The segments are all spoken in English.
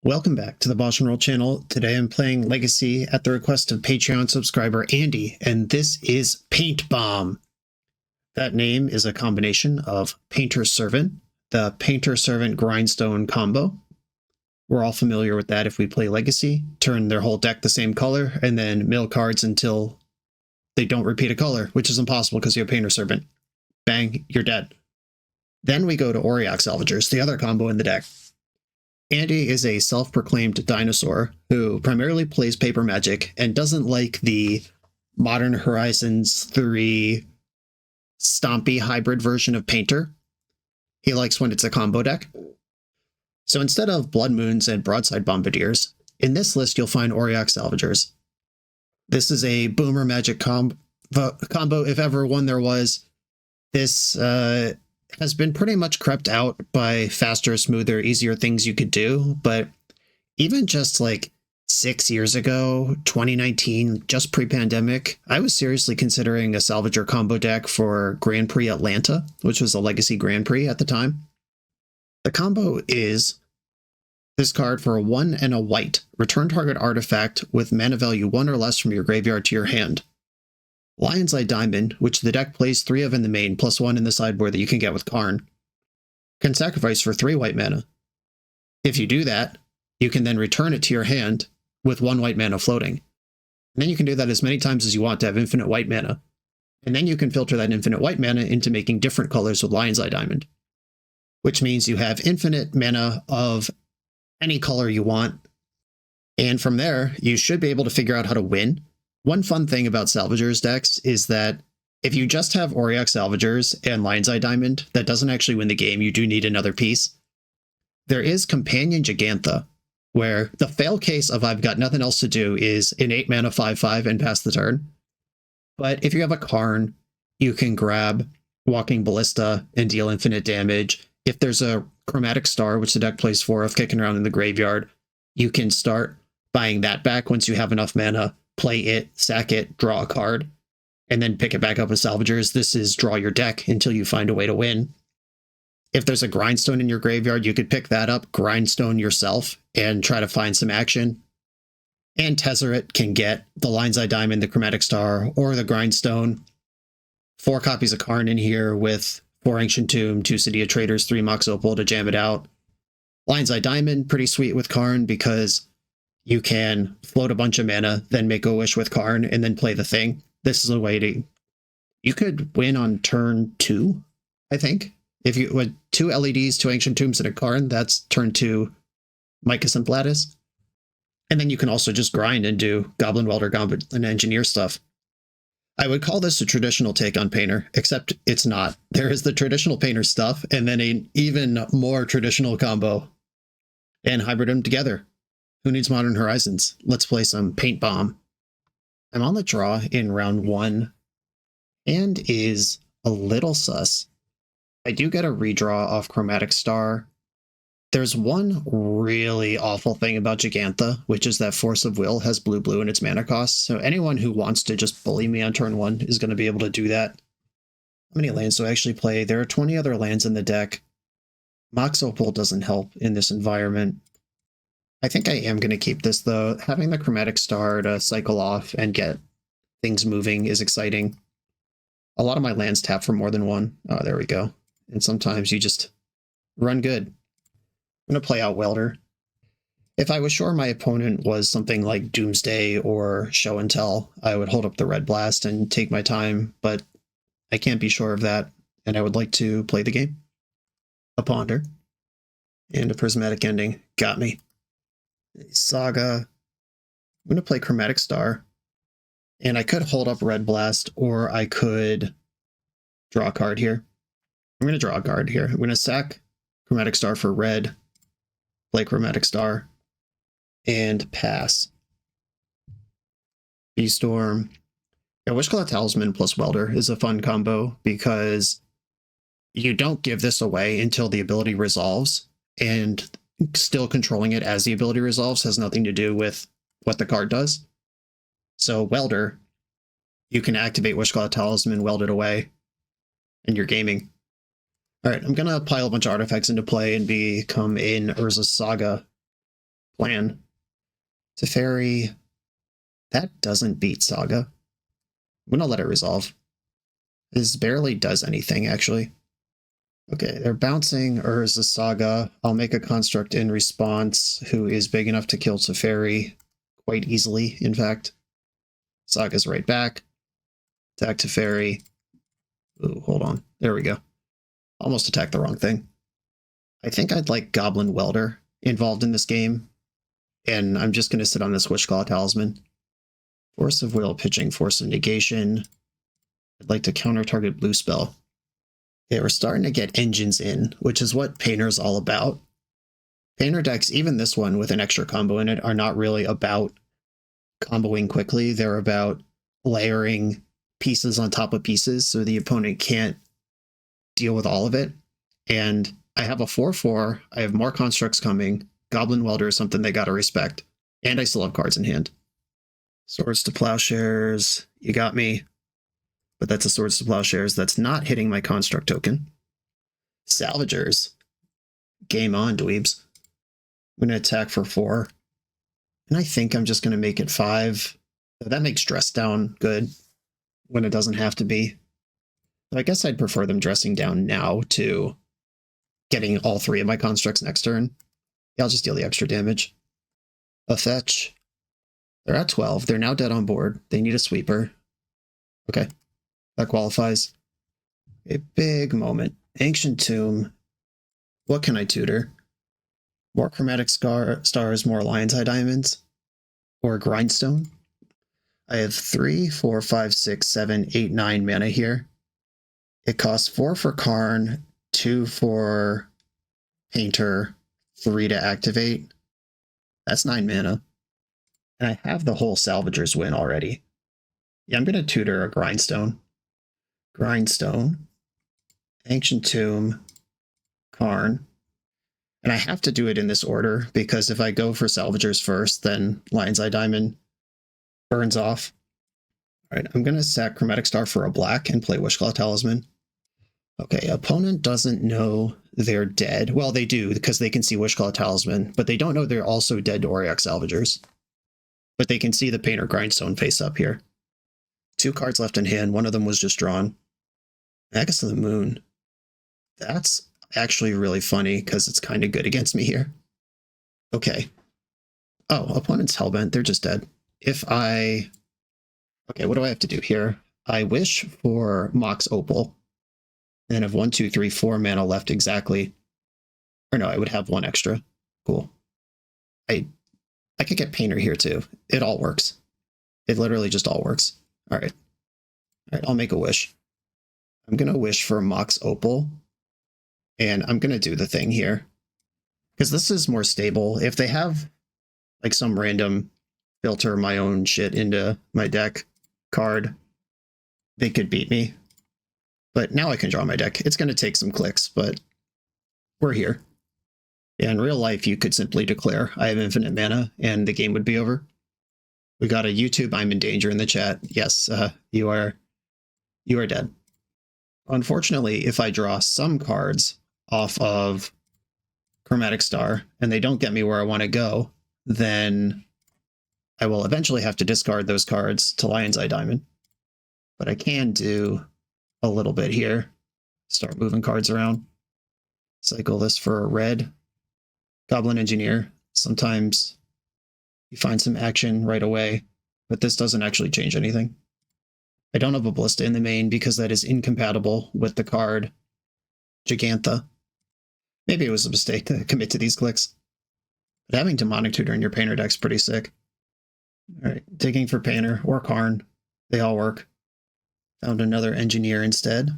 Welcome back to the BoshNRoll channel. Today I'm playing Legacy at the request of Patreon subscriber Andy, and this is Paint Bomb. That name is a combination of Painter Servant, the Painter Servant Grindstone combo. We're all familiar with that if we play Legacy. Turn their whole deck the same color, and then mill cards until they don't repeat a color, which is impossible because you have Painter Servant. Bang, you're dead. Then we go to Auriok Salvagers, the other combo in the deck. Andy is a self-proclaimed dinosaur who primarily plays paper magic and doesn't like the Modern Horizons 3 stompy hybrid version of Painter. He likes when it's a combo deck. So instead of Blood Moons and Broadside Bombardiers, in this list you'll find Auriok Salvagers. This is a boomer magic combo, if ever one there was. This has been pretty much crept out by faster, smoother, easier things you could do. But even just like 6 years ago, 2019, just pre-pandemic, I was seriously considering a Salvager combo deck for Grand Prix Atlanta, which was a Legacy Grand Prix at the time. The combo is this card for a 1 and a white. Return target artifact with mana value 1 or less from your graveyard to your hand. Lion's Eye Diamond, which the deck plays 3 of in the main, plus 1 in the sideboard that you can get with Karn, can sacrifice for 3 white mana. If you do that, you can then return it to your hand with 1 white mana floating. And then you can do that as many times as you want to have infinite white mana. And then you can filter that infinite white mana into making different colors with Lion's Eye Diamond, which means you have infinite mana of any color you want. And from there, you should be able to figure out how to win. One fun thing about Salvagers decks is that if you just have Auriok Salvagers and Lion's Eye Diamond, that doesn't actually win the game. You do need another piece. There is Companion Gigantha, where the fail case of I've got nothing else to do is an 8 mana 5/5 and pass the turn. But if you have a Karn, you can grab Walking Ballista and deal infinite damage. If there's a Chromatic Star, which the deck plays 4 of kicking around in the graveyard, you can start buying that back once you have enough mana. Play it, sack it, draw a card, and then pick it back up with Salvagers. This is draw your deck until you find a way to win. If there's a Grindstone in your graveyard, you could pick that up, Grindstone yourself, and try to find some action. And Tezzeret can get the Lion's Eye Diamond, the Chromatic Star, or the Grindstone. 4 copies of Karn in here with 4 Ancient Tomb, 2 City of Traders, 3 Mox Opal to jam it out. Lion's Eye Diamond, pretty sweet with Karn because you can float a bunch of mana, then make a wish with Karn, and then play the thing. This is a way to... You could win on turn 2, I think. If you had 2 LEDs, 2 Ancient Tombs, and a Karn, that's turn 2 Mycos and Blattis. And then you can also just grind and do Goblin Welder, Goblin Engineer stuff. I would call this a traditional take on Painter, except it's not. There is the traditional Painter stuff, and then an even more traditional combo. And hybrid them together. Who needs Modern Horizons? Let's play some Paint Bomb. I'm on the draw in round 1 and is a little sus. I do get a redraw off Chromatic Star. There's one really awful thing about Gigantha, which is that Force of Will has blue in its mana cost. So anyone who wants to just bully me on turn 1 is going to be able to do that. How many lands do I actually play? There are 20 other lands in the deck. Mox Opal doesn't help in this environment. I think I am going to keep this, though. Having the Chromatic Star to cycle off and get things moving is exciting. A lot of my lands tap for more than 1. Oh, there we go. And sometimes you just run good. I'm going to play out Welder. If I was sure my opponent was something like Doomsday or Show and Tell, I would hold up the Red Blast and take my time, but I can't be sure of that, and I would like to play the game. A Ponder. And a Prismatic Ending. Got me. Saga. I'm going to play Chromatic Star. And I could hold up Red Blast, or I could draw a card here. I'm going to draw a card here. I'm going to sack Chromatic Star for red, play Chromatic Star, and pass. B-Storm. Yeah, Wishclaw Talisman plus Welder is a fun combo because you don't give this away until the ability resolves, and still controlling it as the ability resolves has nothing to do with what the card does. So Welder, you can activate Wishclaw Talisman, weld it away, and you're gaming. All right, I'm going to pile a bunch of artifacts into play and become in Urza's Saga Plan. Teferi. That doesn't beat Saga. I'm going to let it resolve. This barely does anything, actually. Okay, they're bouncing Urza Saga. I'll make a construct in response who is big enough to kill Teferi quite easily, in fact. Saga's right back. Attack Teferi. Ooh, hold on. There we go. Almost attacked the wrong thing. I think I'd like Goblin Welder involved in this game, and I'm just going to sit on this Witchclaw Talisman. Force of Will, pitching Force of Negation. I'd like to counter-target blue spell. Okay, we're starting to get engines in, which is what Painter's all about. Painter decks, even this one with an extra combo in it, are not really about comboing quickly. They're about layering pieces on top of pieces so the opponent can't deal with all of it. And I have a 4/4. I have more constructs coming. Goblin Welder is something they gotta respect. And I still have cards in hand. Swords to Plowshares. You got me. But that's a Swords to Plowshares that's not hitting my construct token. Salvagers. Game on, dweebs. I'm going to attack for 4. And I think I'm just going to make it 5. That makes dress down good when it doesn't have to be. But I guess I'd prefer them dressing down now to getting all 3 of my constructs next turn. Yeah, I'll just deal the extra damage. A fetch. They're at 12. They're now dead on board. They need a sweeper. Okay. That qualifies. A big moment. Ancient Tomb. What can I tutor? More Chromatic Stars, more Lion's Eye Diamonds? Or Grindstone? I have 3, 4, 5, 6, 7, 8, 9 mana here. It costs 4 for Karn, 2 for Painter, 3 to activate. That's 9 mana. And I have the whole Salvagers win already. Yeah, I'm going to tutor a Grindstone. Grindstone, Ancient Tomb, Karn. And I have to do it in this order, because if I go for Salvagers first, then Lion's Eye Diamond burns off. All right, I'm going to sack Chromatic Star for a black and play Witchclaw Talisman. Okay, opponent doesn't know they're dead. Well, they do, because they can see Witchclaw Talisman, but they don't know they're also dead to Auriok Salvagers. But they can see the Painter Grindstone face up here. 2 cards left in hand. One of them was just drawn. Magus of the Moon. That's actually really funny because it's kind of good against me here. Okay. Oh, opponent's Hellbent. They're just dead. If I... Okay, what do I have to do here? I wish for Mox Opal. And have 1, 2, 3, 4 mana left exactly. Or no, I would have 1 extra. Cool. I could get Painter here too. It all works. It literally just all works. All right. All right, I'll make a wish. I'm going to wish for Mox Opal. And I'm going to do the thing here. Because this is more stable. If they have like some random filter my own shit into my deck card, they could beat me. But now I can draw my deck. It's going to take some clicks, but we're here. Yeah, in real life, you could simply declare I have infinite mana and the game would be over. We got a YouTube I'm in danger in the chat. Yes, you are dead. Unfortunately, if I draw some cards off of Chromatic Star and they don't get me where I want to go, then I will eventually have to discard those cards to Lion's Eye Diamond. But I can do a little bit here. Start moving cards around. Cycle this for a red. Goblin Engineer. Sometimes you find some action right away, but this doesn't actually change anything. I don't have a Ballista in the main because that is incompatible with the card Gigantha. Maybe it was a mistake to commit to these clicks. But having Demonic Tutor in your Painter deck's pretty sick. Alright, digging for Painter or Karn. They all work. Found another Engineer instead.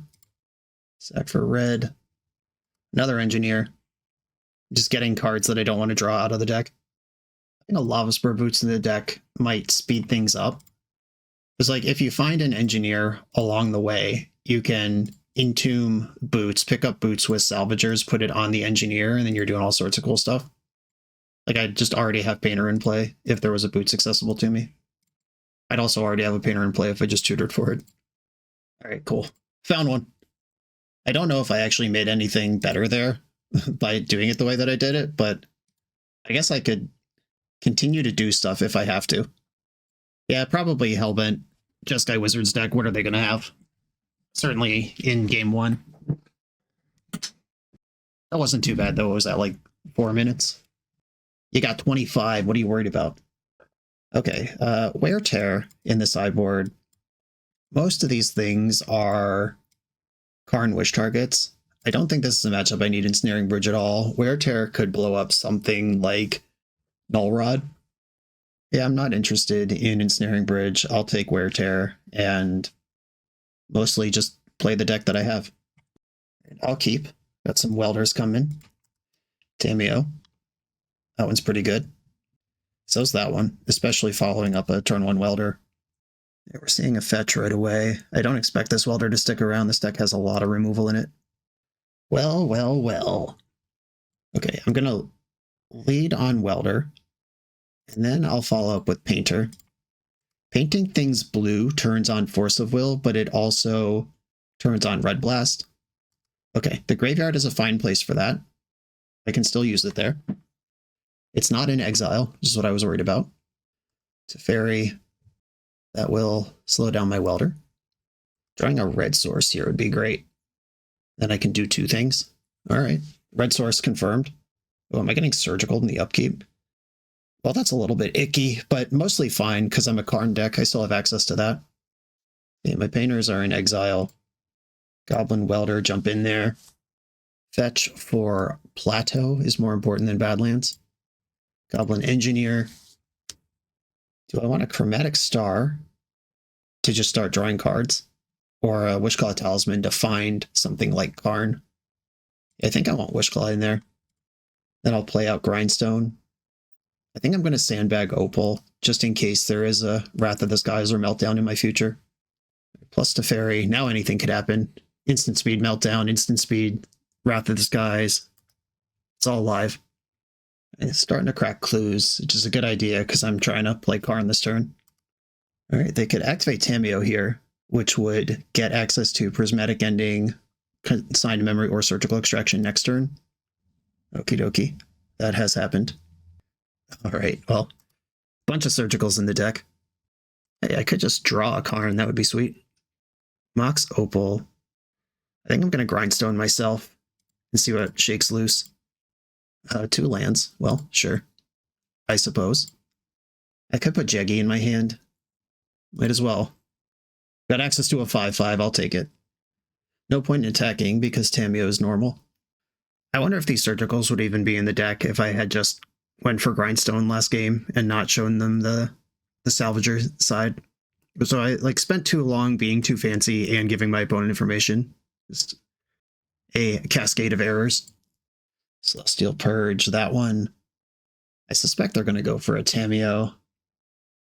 Sack for red. Another Engineer. Just getting cards that I don't want to draw out of the deck. I think a Lava Spur Boots in the deck might speed things up. It's like if you find an Engineer along the way, you can entomb Boots, pick up Boots with Salvagers, put it on the Engineer, and then you're doing all sorts of cool stuff. Like I'd just already have Painter in play if there was a Boots accessible to me. I'd also already have a Painter in play if I just tutored for it. All right, cool. Found one. I don't know if I actually made anything better there by doing it the way that I did it, but I guess I could continue to do stuff if I have to. Yeah, probably Hellbent, Jeskai Wizards deck. What are they going to have? Certainly in game 1. That wasn't too bad, though. What was that, like 4 minutes? You got 25. What are you worried about? Okay, Wear Tear in the sideboard. Most of these things are Karn Wish targets. I don't think this is a matchup I need Ensnaring Bridge at all. Wear Tear could blow up something like Null Rod. Yeah, I'm not interested in Ensnaring Bridge. I'll take Wear Tear and mostly just play the deck that I have. I'll keep. Got some Welders coming. Tameo. That one's pretty good. So's that one, especially following up a turn 1 Welder. Yeah, we're seeing a fetch right away. I don't expect this Welder to stick around. This deck has a lot of removal in it. Well, well, well. Okay, I'm going to lead on Welder, and then I'll follow up with Painter. Painting things blue turns on Force of Will, but it also turns on Red Blast. Okay, the graveyard is a fine place for that. I can still use it there. It's not in exile, which is what I was worried about. Teferi, that will slow down my Welder. Drawing a red source here would be great. Then I can do 2 things. All right, red source confirmed. Oh, am I getting surgical in the upkeep? Well, that's a little bit icky, but mostly fine because I'm a Karn deck. I still have access to that. Okay, my painters are in exile. Goblin Welder, jump in there. Fetch for Plateau is more important than Badlands. Goblin Engineer. Do I want a Chromatic Star to just start drawing cards? Or a Wishclaw Talisman to find something like Karn? I think I want Wishclaw in there. Then I'll play out Grindstone. I think I'm going to sandbag Opal, just in case there is a Wrath of the Skies or Meltdown in my future. Plus Teferi, now anything could happen. Instant speed Meltdown, instant speed Wrath of the Skies. It's all live. And it's starting to crack clues, which is a good idea because I'm trying to play Karn this turn. All right, they could activate Tameo here, which would get access to Prismatic Ending, Consigned Memory, or Surgical Extraction next turn. Okie dokie. That has happened. All right, well, bunch of Surgicals in the deck. Hey, I could just draw a Karn. That would be sweet. Mox Opal. I think I'm going to Grindstone myself and see what shakes loose. 2 lands. Well, sure. I suppose. I could put Jeggy in my hand. Might as well. Got access to a 5/5. I'll take it. No point in attacking because Tameo is normal. I wonder if these Surgicals would even be in the deck if I had just went for Grindstone last game and not shown them the Salvager side. So I spent too long being too fancy and giving my opponent information. Just a cascade of errors. Celestial Purge, that one. I suspect they're going to go for a Tameo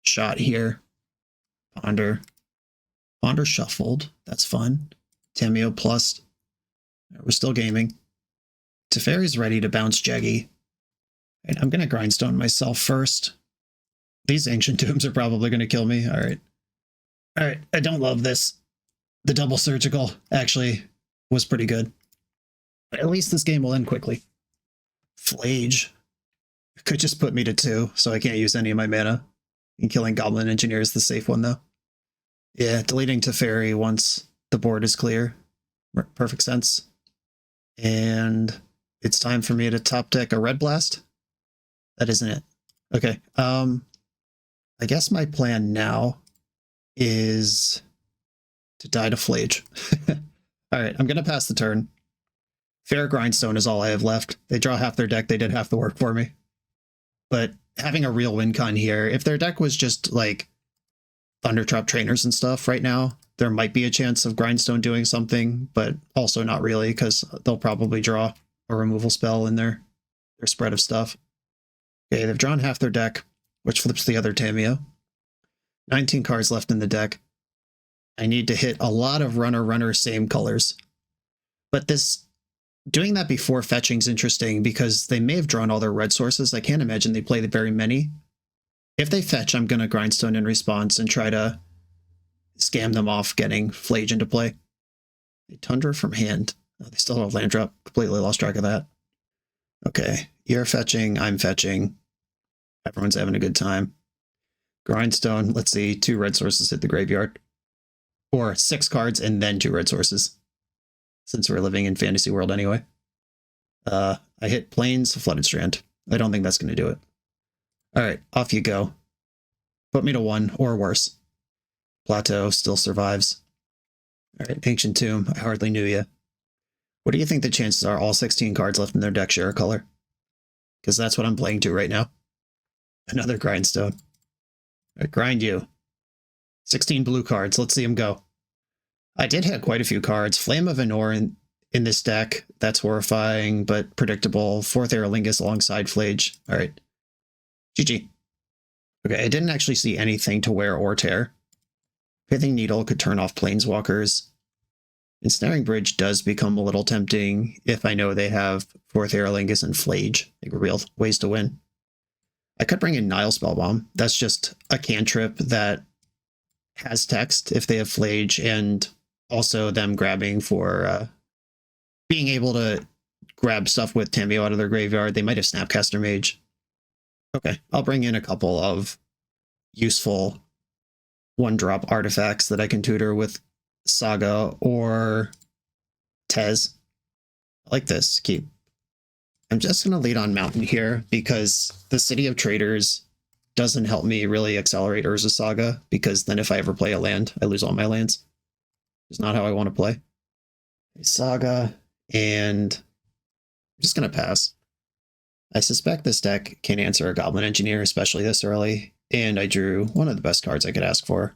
shot here. Ponder. Ponder shuffled. That's fun. Tameo plus. We're still gaming. Teferi's ready to bounce Jeggy. And I'm going to Grindstone myself first. These Ancient Tombs are probably going to kill me. All right. All right. I don't love this. The double Surgical actually was pretty good. But at least this game will end quickly. Flage. Could just put me to 2, so I can't use any of my mana. And killing Goblin Engineer is the safe one, though. Yeah, deleting Teferi once the board is clear. Perfect sense. And it's time for me to top deck a Red Blast. That isn't it. Okay. I guess my plan now is to die to Flage. All right, I'm going to pass the turn. Fair Grindstone is all I have left. They draw half their deck. They did half the work for me. But having a real win con here, if their deck was just like Thundertrap Trainers and stuff right now, there might be a chance of Grindstone doing something, but also not really because they'll probably draw a removal spell in their spread of stuff. Okay, they've drawn half their deck, which flips the other Tameo. 19 cards left in the deck. I need to hit a lot of runner, same colors. But doing that before fetching is interesting because they may have drawn all their red sources. I can't imagine they play very many. If they fetch, I'm going to Grindstone in response and try to scam them off getting Flage into play. They Tundra from hand. Oh, they still have land drop. Completely lost track of that. Okay, you're fetching, I'm fetching. Everyone's having a good time. Grindstone, let's see, 2 red sources hit the graveyard. Or 6 cards and then 2 red sources. Since we're living in fantasy world anyway. I hit Plains, Flooded Strand. I don't think that's going to do it. Alright, off you go. Put me to 1 or worse. Plateau still survives. Alright, Ancient Tomb, I hardly knew you. What do you think the chances are all 16 cards left in their deck share a color? Because that's what I'm playing to right now. Another Grindstone. Alright, grind you. 16 blue cards, let's see them go. I did hit quite a few cards. Flame of Anor in this deck, that's horrifying, but predictable. 4th Aerolingus alongside Flage. Alright. GG. Okay, I didn't actually see anything to wear or tear. Pithing Needle could turn off Planeswalkers. Ensnaring Bridge does become a little tempting if I know they have 4th Aerolingus and Flage. Like real ways to win. I could bring in Nile Spellbomb. That's just a cantrip that has text if they have Flage, and also them grabbing for being able to grab stuff with Tamiyo out of their graveyard. They might have Snapcaster Mage. Okay, I'll bring in a couple of useful 1-drop artifacts that I can tutor with Saga or Tez. I like this. Keep. I'm just going to lead on Mountain here because the City of Traders doesn't help me really accelerate Urza Saga, because then if I ever play a land, I lose all my lands. It's not how I want to play. Saga, and I'm just going to pass. I suspect this deck can answer a Goblin Engineer, especially this early, and I drew one of the best cards I could ask for.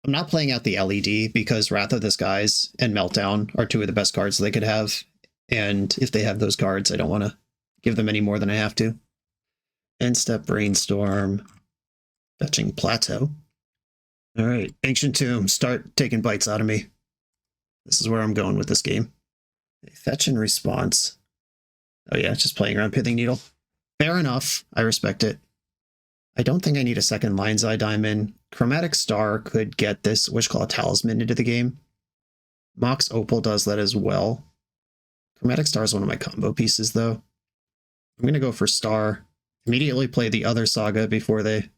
I'm not playing out the LED because Wrath of the Skies and Meltdown are 2 of the best cards they could have, and if they have those cards, I don't want to give them any more than I have to. End step Brainstorm, fetching Plateau. Alright, Ancient Tomb, start taking bites out of me. This is where I'm going with this game. Fetch and response. Oh yeah, just playing around Pithing Needle. Fair enough, I respect it. I don't think I need a second Lion's Eye Diamond. Chromatic Star could get this Wishclaw Talisman into the game. Mox Opal does that as well. Chromatic Star is one of my combo pieces though. I'm going to go for Star. Immediately play the other Saga before they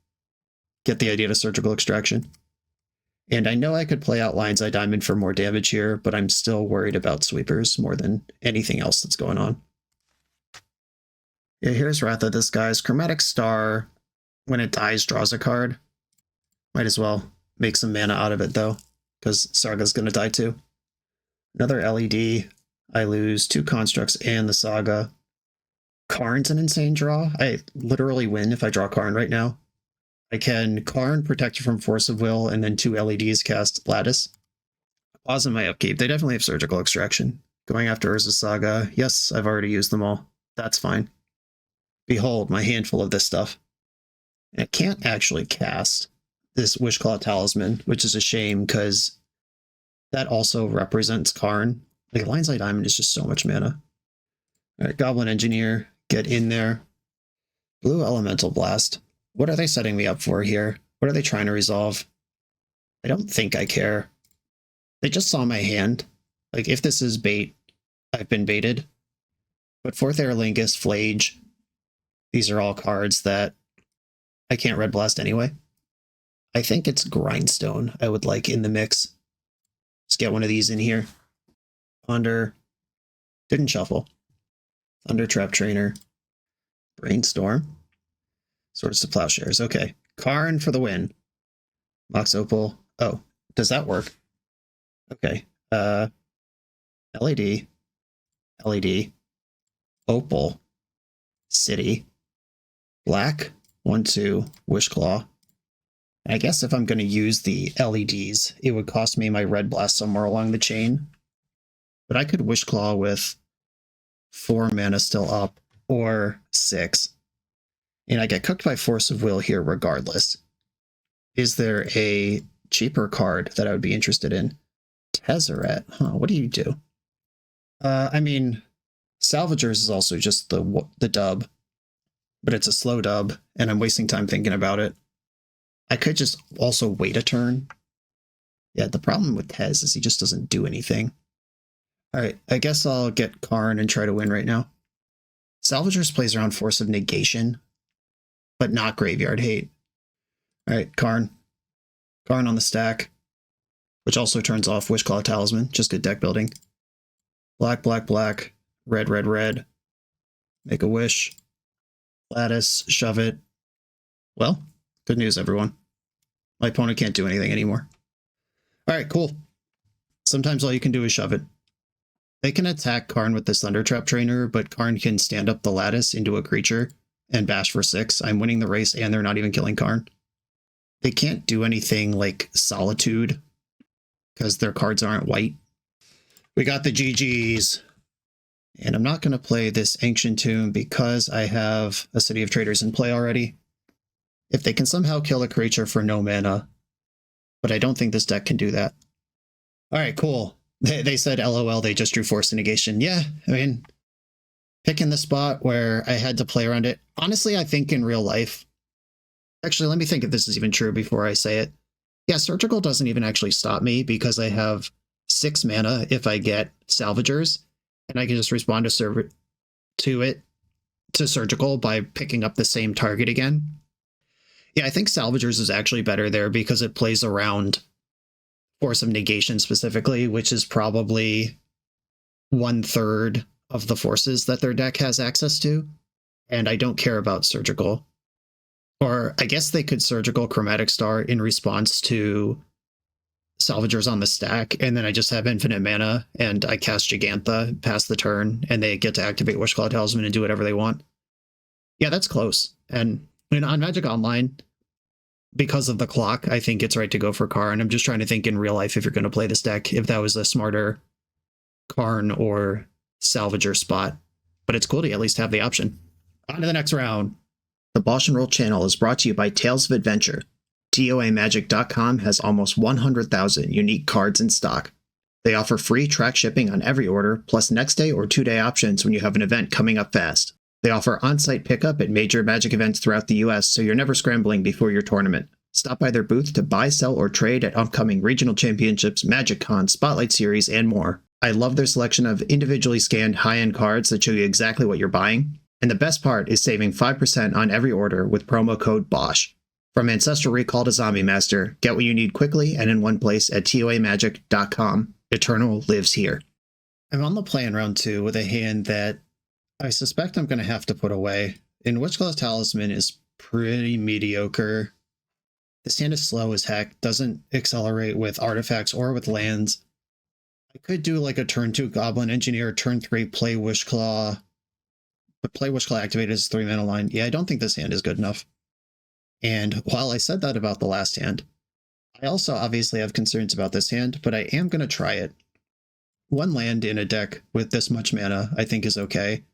get the idea to Surgical Extraction. And I know I could play out Lion's Eye Diamond for more damage here, but I'm still worried about sweepers more than anything else that's going on. Yeah, here's Wrath of the Skies. Chromatic Star, when it dies, draws a card. Might as well make some mana out of it, though, because Saga's going to die too. Another LED. I lose 2 Constructs and the Saga. Karn's an insane draw. I literally win if I draw Karn right now. I can Karn, Protect You from Force of Will, and then 2 LEDs cast Lattice. Pause in my upkeep. They definitely have Surgical Extraction. Going after Urza Saga. Yes, I've already used them all. That's fine. Behold, my handful of this stuff. And it can't actually cast this Wishclaw Talisman, which is a shame because that also represents Karn. Like, Lion's Eye Diamond is just so much mana. Alright, Goblin Engineer, get in there. Blue Elemental Blast. What are they setting me up for here? What are they trying to resolve? I don't think I care. They just saw my hand. Like, if this is bait, I've been baited. But 4th Aerolingus, Flage, these are all cards that I can't Red Blast anyway. I think it's Grindstone I would like in the mix. Let's get one of these in here. Ponder. Didn't shuffle. Thunder Trap Trainer. Brainstorm. Swords to Plowshares. Okay. Karn for the win. Mox Opal. Oh, does that work? Okay. LED. LED. Opal. City. Black. 1/2. Wishclaw. I guess if I'm going to use the LEDs, it would cost me my Red Blast somewhere along the chain. But I could Wishclaw with 4 mana still up, or 6. And I get cooked by Force of Will here regardless. Is there a cheaper card that I would be interested in? Tezzeret. Huh, what do you do? I mean, Salvagers is also just the dub. But it's a slow dub, and I'm wasting time thinking about it. I could just also wait a turn. Yeah, the problem with Tez is he just doesn't do anything. Alright, I guess I'll get Karn and try to win right now. Salvagers plays around Force of Negation. but not graveyard hate. All right, Karn. Karn on the stack, which also turns off Wishclaw Talisman. Just good deck building. Black, black, black. Red, red, red. Make a wish. Lattice, shove it. Well, good news, everyone. My opponent can't do anything anymore. All right, cool. Sometimes all you can do is shove it. They can attack Karn with this Thundertrap Trainer, but Karn can stand up the Lattice into a creature and bash for 6. I'm winning the race, and they're not even killing Karn. They can't do anything like Solitude, because their cards aren't white. We got the GGs. And I'm not going to play this Ancient Tomb because I have a City of Traders in play already. If they can somehow kill a creature for no mana, but I don't think this deck can do that. All right, cool. They said LOL, they just drew Force Negation. Yeah, I mean, picking the spot where I had to play around it. Honestly, I think in real life, actually, let me think if this is even true before I say it. Yeah, Surgical doesn't even actually stop me because I have 6 mana if I get Salvagers, and I can just respond to Surgical by picking up the same target again. Yeah, I think Salvagers is actually better there because it plays around Force of Negation specifically, which is probably 1/3 of the forces that their deck has access to, and I don't care about Surgical. Or I guess they could Surgical Chromatic Star in response to Salvagers on the stack, and then I just have infinite mana, and I cast Gigantha, pass the turn, and they get to activate Wishclaw Talisman and do whatever they want. Yeah, that's close. And on Magic Online, because of the clock, I think it's right to go for Karn. I'm just trying to think in real life if you're going to play this deck, if that was a smarter Karn or Salvager spot. But it's cool to at least have the option. On to the next round. The BoshNRoll channel is brought to you by Tales of Adventure. TOAMagic.com has almost 100,000 unique cards in stock. They offer free track shipping on every order, plus next day or 2-day options when you have an event coming up fast. They offer on-site pickup at major Magic events throughout the US, so you're never scrambling before your tournament. Stop by their booth to buy, sell, or trade at upcoming regional championships, Magic Con, Spotlight Series, and more. I love their selection of individually scanned high-end cards that show you exactly what you're buying. And the best part is saving 5% on every order with promo code BOSH. From Ancestral Recall to Zombie Master, get what you need quickly and in one place at TOAMagic.com. Eternal lives here. I'm on the play in round 2 with a hand that I suspect I'm going to have to put away. And Wishclaw Talisman is pretty mediocre. This hand is slow as heck, doesn't accelerate with artifacts or with lands. I could do like a turn 2 Goblin Engineer, turn 3 play Wishclaw, but play Wishclaw activated as 3 mana line. Yeah, I don't think this hand is good enough. And while I said that about the last hand, I also obviously have concerns about this hand, but I am going to try it. 1 land in a deck with this much mana I think is okay.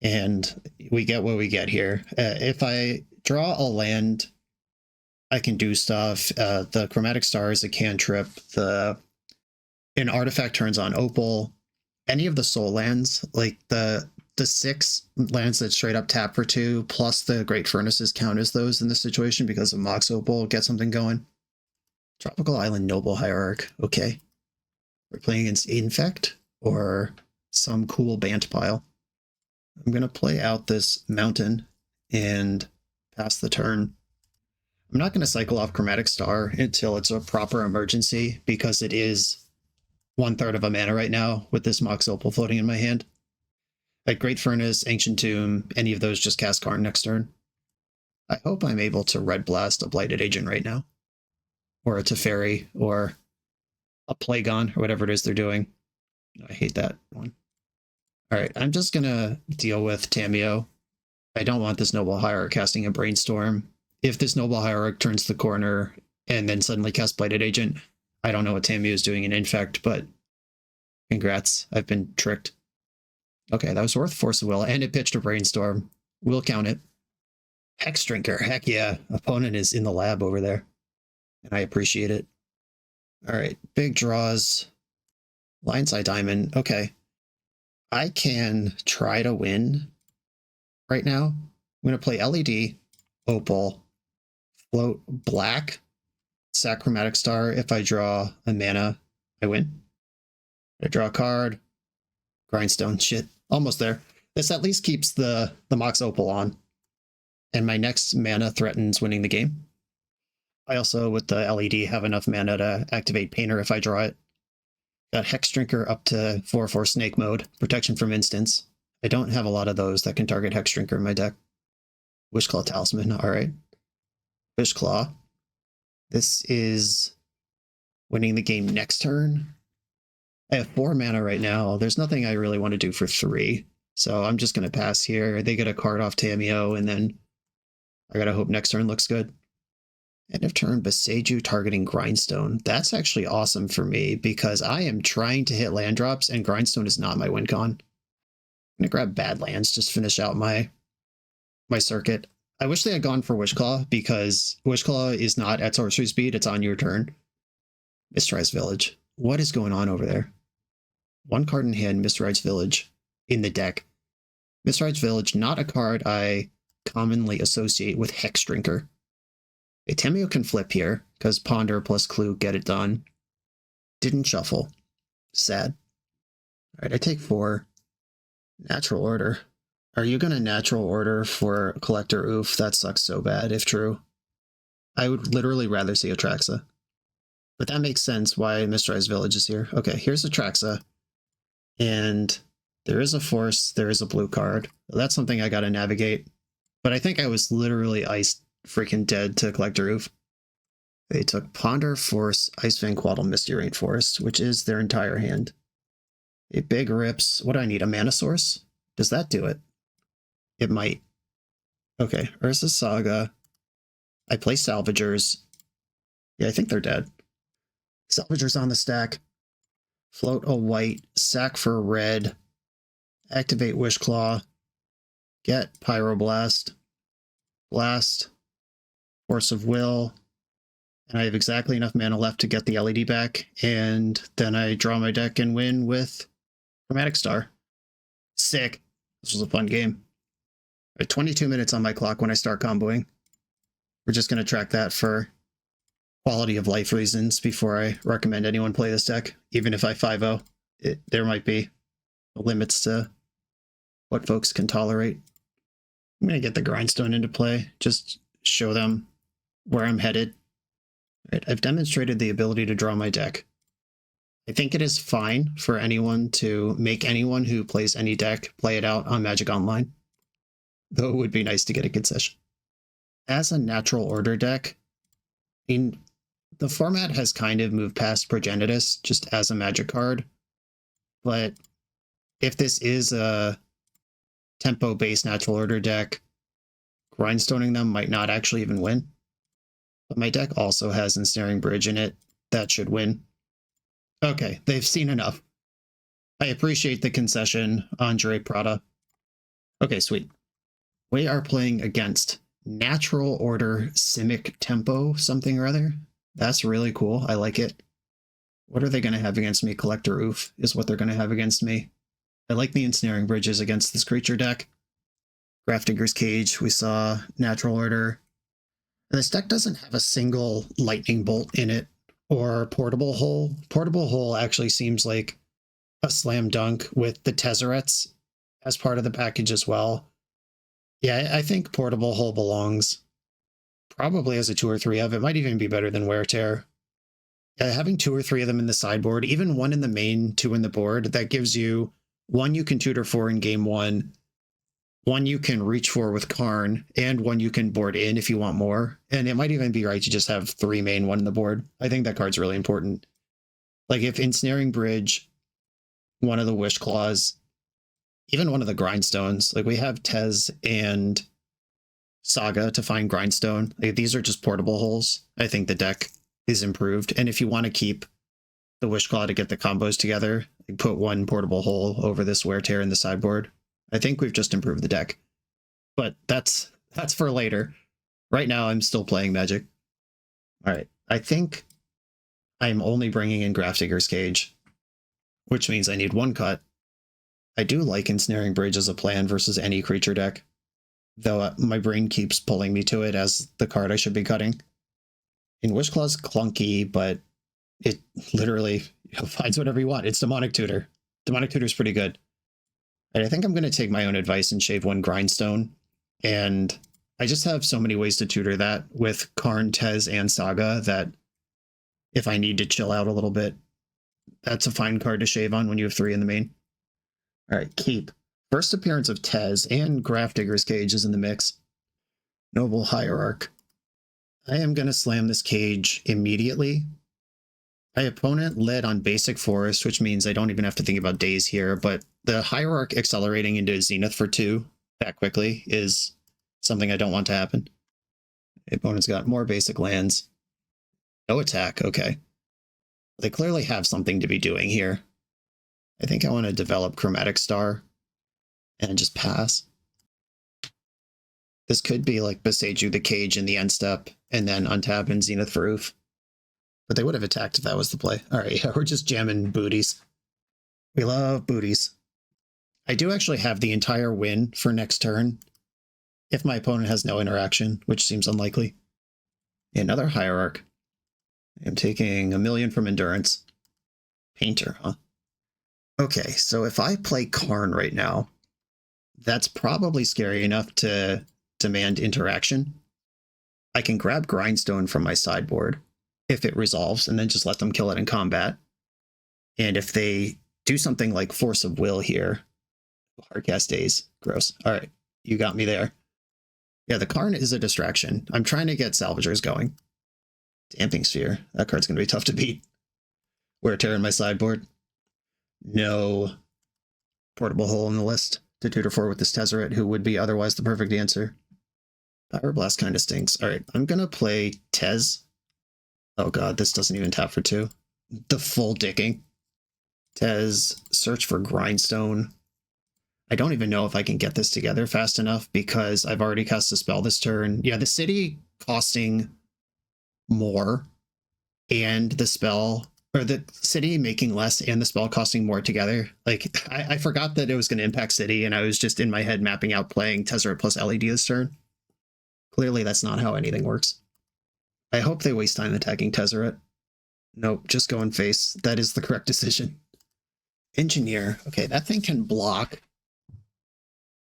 And we get what we get here. If I draw a land, I can do stuff. The Chromatic Star is a cantrip. An artifact turns on Opal. Any of the soul lands, like the 6 lands that straight up tap for 2, plus the Great Furnaces count as those in this situation because of Mox Opal, get something going. Tropical Island Noble Hierarch, okay. We're playing against Infect or some cool Bant pile. I'm going to play out this mountain and pass the turn. I'm not going to cycle off Chromatic Star until it's a proper emergency because it is 1/3 of a mana right now with this Mox Opal floating in my hand. At Great Furnace, Ancient Tomb, any of those just cast Karn next turn. I hope I'm able to Red Blast a Blighted Agent right now. Or a Teferi, or a Plagon, or whatever it is they're doing. I hate that one. Alright, I'm just gonna deal with Tamiyo. I don't want this Noble Hierarch casting a Brainstorm. If this Noble Hierarch turns the corner and then suddenly casts Blighted Agent, I don't know what Tamiyo is doing in Infect, but congrats, I've been tricked. Okay, that was worth Force of Will, and it pitched a Brainstorm. We'll count it. Hex Drinker, heck yeah. Opponent is in the lab over there. And I appreciate it. Alright, big draws. Lionside Diamond, okay. I can try to win right now. I'm going to play LED, Opal, float black, sack Chromatic Star. If I draw a mana, I win. I draw a card. Grindstone, shit. Almost there. This at least keeps the Mox Opal on. and my next mana threatens winning the game. I also, with the LED, have enough mana to activate Painter if I draw it. Got Hex Drinker up to 4/4 Snake Mode, protection from instants. I don't have a lot of those that can target Hex Drinker in my deck. Wishclaw Talisman, alright. Wishclaw. This is winning the game next turn. I have 4 mana right now. There's nothing I really want to do for 3. So I'm just going to pass here. They get a card off Tamiyo, and then I gotta hope next turn looks good. End of turn, Boseiju targeting Grindstone. That's actually awesome for me because I am trying to hit land drops, and Grindstone is not my win con. I'm going to grab Badlands, just finish out my circuit. I wish they had gone for Wishclaw because Wishclaw is not at sorcery speed. It's on your turn. Mistrized Village. What is going on over there? 1 card in hand, Mistrized Village in the deck. Mistrized Village, not a card I commonly associate with Hex Drinker. A Tamiyo can flip here because Ponder plus Clue get it done. Didn't shuffle. Sad. All right, I take 4. Natural Order. Are you going to natural order for Collector Oof? That sucks so bad, if true. I would literally rather see Atraxa. But that makes sense why Mistrized Village is here. Okay, here's Atraxa. And there is a Force, there is a blue card. That's something I gotta navigate. But I think I was literally iced freaking dead to Collector Oof. They took Ponder, Force, Icefang, Quaddle, Misty Rain Forest, which is their entire hand. A big rips. What do I need? A mana source? Does that do it? It might. Okay, Urza Saga. I play Salvagers. Yeah, I think they're dead. Salvagers on the stack. Float a white. Sack for a red. Activate Wishclaw. Get Pyroblast. Blast. Force of Will. And I have exactly enough mana left to get the LED back. And then I draw my deck and win with Chromatic Star. Sick. This was a fun game. Right, 22 minutes on my clock when I start comboing. We're just going to track that for quality of life reasons before I recommend anyone play this deck. Even if I 5-0, there might be limits to what folks can tolerate. I'm going to get the Grindstone into play. Just show them where I'm headed. Right, I've demonstrated the ability to draw my deck. I think it is fine for anyone to make anyone who plays any deck play it out on Magic Online. Though it would be nice to get a concession. As a natural order deck, the format has kind of moved past Progenitus just as a Magic card. But if this is a tempo-based natural order deck, grindstoning them might not actually even win. But my deck also has Ensnaring Bridge in it. That should win. Okay, they've seen enough. I appreciate the concession, Andre Prada. Okay, sweet. We are playing against Natural Order Simic Tempo something or other. That's really cool. I like it. What are they going to have against me? Collector Oof is what they're going to have against me. I like the Ensnaring Bridges against this creature deck. Grafdigger's Cage, we saw Natural Order. And this deck doesn't have a single Lightning Bolt in it or Portable Hole. Portable Hole actually seems like a slam dunk with the Tezzerets as part of the package as well. Yeah, I think Portable Hole belongs probably as a 2 or 3 of. It might even be better than Wear Tear. Yeah, having 2 or 3 of them in the sideboard, even 1 in the main, 2 in the board, that gives you 1 you can tutor for in game 1, 1 you can reach for with Karn, and 1 you can board in if you want more. And it might even be right to just have 3 main, 1 in the board. I think that card's really important. Like if Ensnaring Bridge, 1 of the Wish Claws, even 1 of the Grindstones, like we have Tez and Saga to find Grindstone. Like these are just portable holes. I think the deck is improved. And if you want to keep the Wishclaw to get the combos together, like put 1 portable hole over this Wear Tear in the sideboard. I think we've just improved the deck. But that's for later. Right now, I'm still playing Magic. All right. I think I'm only bringing in Grafdigger's Cage, which means I need 1 cut. I do like Ensnaring Bridge as a plan versus any creature deck, though my brain keeps pulling me to it as the card I should be cutting. In Wishclaw's clunky, but it literally finds whatever you want. It's Demonic Tutor. Demonic Tutor's pretty good. And I think I'm going to take my own advice and shave 1 Grindstone, and I just have so many ways to tutor that with Karn, Tez, and Saga that if I need to chill out a little bit, that's a fine card to shave on when you have 3 in the main. All right, keep. First appearance of Tez and Grafdigger's Cage is in the mix. Noble Hierarch. I am going to slam this cage immediately. My opponent led on basic forest, which means I don't even have to think about days here, but the Hierarch accelerating into Zenith for 2 that quickly is something I don't want to happen. The opponent's got more basic lands. No attack, okay. They clearly have something to be doing here. I think I want to develop Chromatic Star and just pass. This could be like Boseiju the Cage in the end step, and then untap and Zenith for Oof. But they would have attacked if that was the play. All right, yeah, we're just jamming booties. We love booties. I do actually have the entire win for next turn if my opponent has no interaction, which seems unlikely. Another Hierarch. I'm taking 1 million from Endurance. Painter, huh? Okay, so if I play Karn right now, that's probably scary enough to demand interaction. I can grab Grindstone from my sideboard if it resolves, and then just let them kill it in combat. And if they do something like Force of Will here, Hardcast Days, gross. All right, you got me there. Yeah, the Karn is a distraction. I'm trying to get Salvagers going. Damping Sphere, that card's going to be tough to beat. Wear Tear in my sideboard. No portable hole in the list to tutor for with this Tezzeret, who would be otherwise the perfect answer. Pyroblast kind of stinks. All right, I'm going to play Tez. Oh god, this doesn't even tap for 2. The full dicking. Tez, search for Grindstone. I don't even know if I can get this together fast enough because I've already cast a spell this turn. Yeah, the city costing more and the spell, or the city making less and the spell costing more together. Like, I forgot that it was going to impact city, and I was just in my head mapping out playing Tezzeret plus LED this turn. Clearly, that's not how anything works. I hope they waste time attacking Tezzeret. Nope, just go in face. That is the correct decision. Engineer. Okay, that thing can block.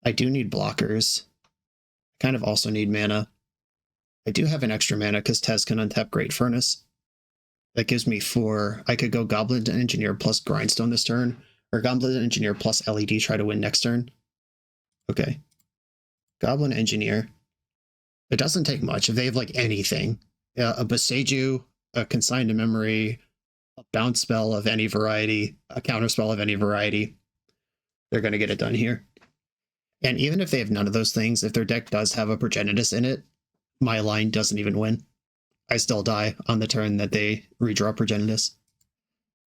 I do need blockers. I kind of also need mana. I do have an extra mana because Tez can untap Great Furnace. That gives me 4. I could go Goblin Engineer plus Grindstone this turn, or Goblin Engineer plus LED try to win next turn. Okay. Goblin Engineer. It doesn't take much. If they have like anything, a Boseiju, a Consign to Memory, a bounce spell of any variety, a counter spell of any variety, they're going to get it done here. And even if they have none of those things, if their deck does have a Progenitus in it, my line doesn't even win. I still die on the turn that they redraw Progenitus.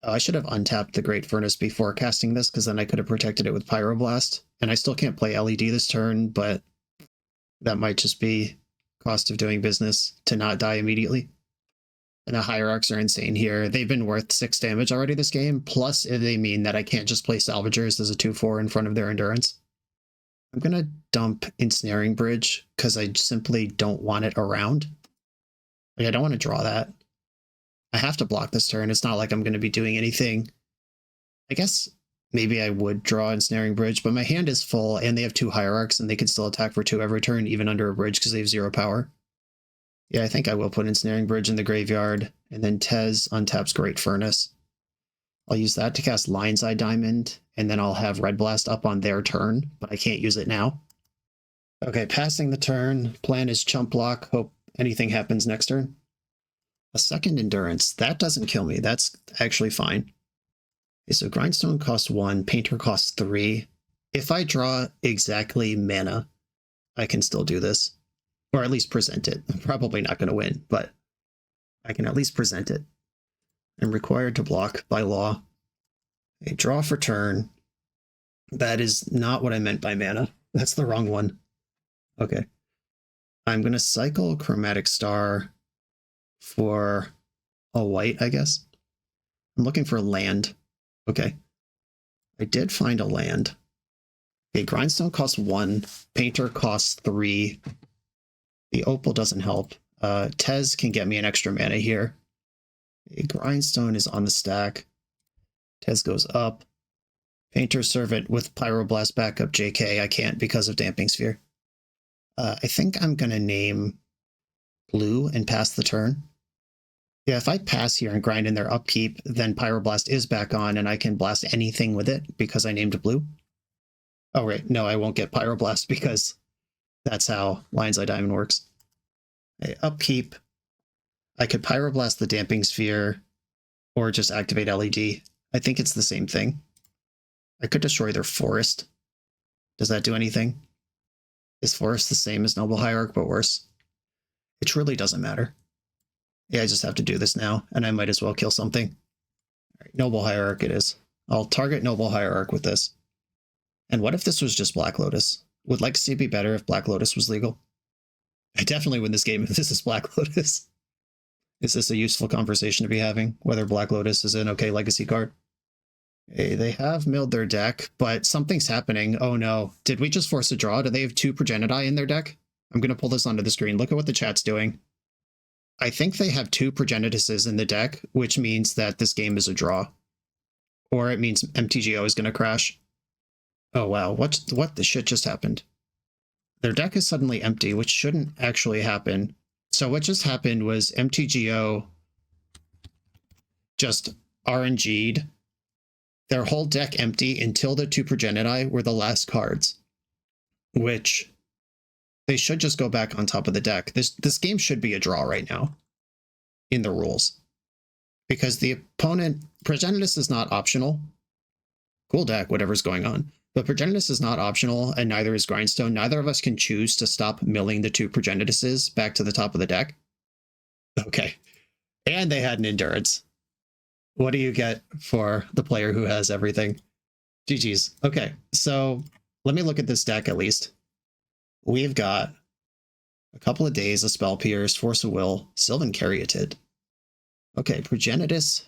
I should have untapped the Great Furnace before casting this, because then I could have protected it with Pyroblast. And I still can't play LED this turn, but that might just be cost of doing business to not die immediately. And the Hierarchs are insane here. They've been worth 6 damage already this game, plus they mean that I can't just play Salvagers as a 2/4 in front of their Endurance. I'm going to dump Ensnaring Bridge because I simply don't want it around. Like, I don't want to draw that. I have to block this turn. It's not like I'm going to be doing anything. I guess maybe I would draw Ensnaring Bridge, but my hand is full and they have 2 Hierarchs and they can still attack for 2 every turn, even under a bridge because they have 0 power. Yeah, I think I will put Ensnaring Bridge in the graveyard, and then Tez untaps Great Furnace. I'll use that to cast Lion's Eye Diamond, and then I'll have Red Blast up on their turn, but I can't use it now. Okay, passing the turn. Plan is chump block. Hope anything happens next turn. A second Endurance. That doesn't kill me. That's actually fine. Okay, so Grindstone costs 1. Painter costs 3. If I draw exactly mana, I can still do this. Or at least present it. I'm probably not going to win, but I can at least present it. I'm required to block by law. A draw for turn. That is not what I meant by mana. That's the wrong one. Okay. I'm going to cycle Chromatic Star for a white, I guess. I'm looking for land. Okay. I did find a land. Okay, Grindstone costs 1. Painter costs 3. The Opal doesn't help. Tez can get me an extra mana here. A Grindstone is on the stack. Tez goes up. Painter Servant with Pyroblast backup JK. I can't because of Damping Sphere. I think I'm going to name blue and pass the turn. Yeah, if I pass here and grind in their upkeep, then Pyroblast is back on and I can blast anything with it because I named blue. Oh, right. No, I won't get Pyroblast because that's how Lion's Eye Diamond works. Okay, upkeep. I could Pyroblast the Damping Sphere or just activate LED. I think it's the same thing. I could destroy their forest. Does that do anything? Is forest the same as Noble Hierarch but worse? It truly doesn't matter. Yeah, I just have to do this now, and I might as well kill something. All right, Noble Hierarch it is. I'll target Noble Hierarch with this. And what if this was just Black Lotus? Would Legacy be better if Black Lotus was legal? I definitely win this game if this is Black Lotus. Is this a useful conversation to be having? Whether Black Lotus is an okay Legacy card? Okay, they have milled their deck, but something's happening. Oh no. Did we just force a draw? Do they have 2 Progenitai in their deck? I'm going to pull this onto the screen. Look at what the chat's doing. I think they have 2 Progenituses in the deck, which means that this game is a draw. Or it means MTGO is going to crash. Oh wow, what the shit just happened? Their deck is suddenly empty, which shouldn't actually happen. So what just happened was MTGO just RNG'd their whole deck empty until the 2 Progenitai were the last cards, which they should just go back on top of the deck. This game should be a draw right now in the rules because the opponent, Progenitus is not optional. Cool deck, whatever's going on. But Progenitus is not optional, and neither is Grindstone. Neither of us can choose to stop milling the 2 Progenituses back to the top of the deck. Okay. And they had an Endurance. What do you get for the player who has everything? GG's. Okay, so let me look at this deck at least. We've got a couple of days of Spell Pierce, Force of Will, Sylvan Caryatid. Okay, Progenitus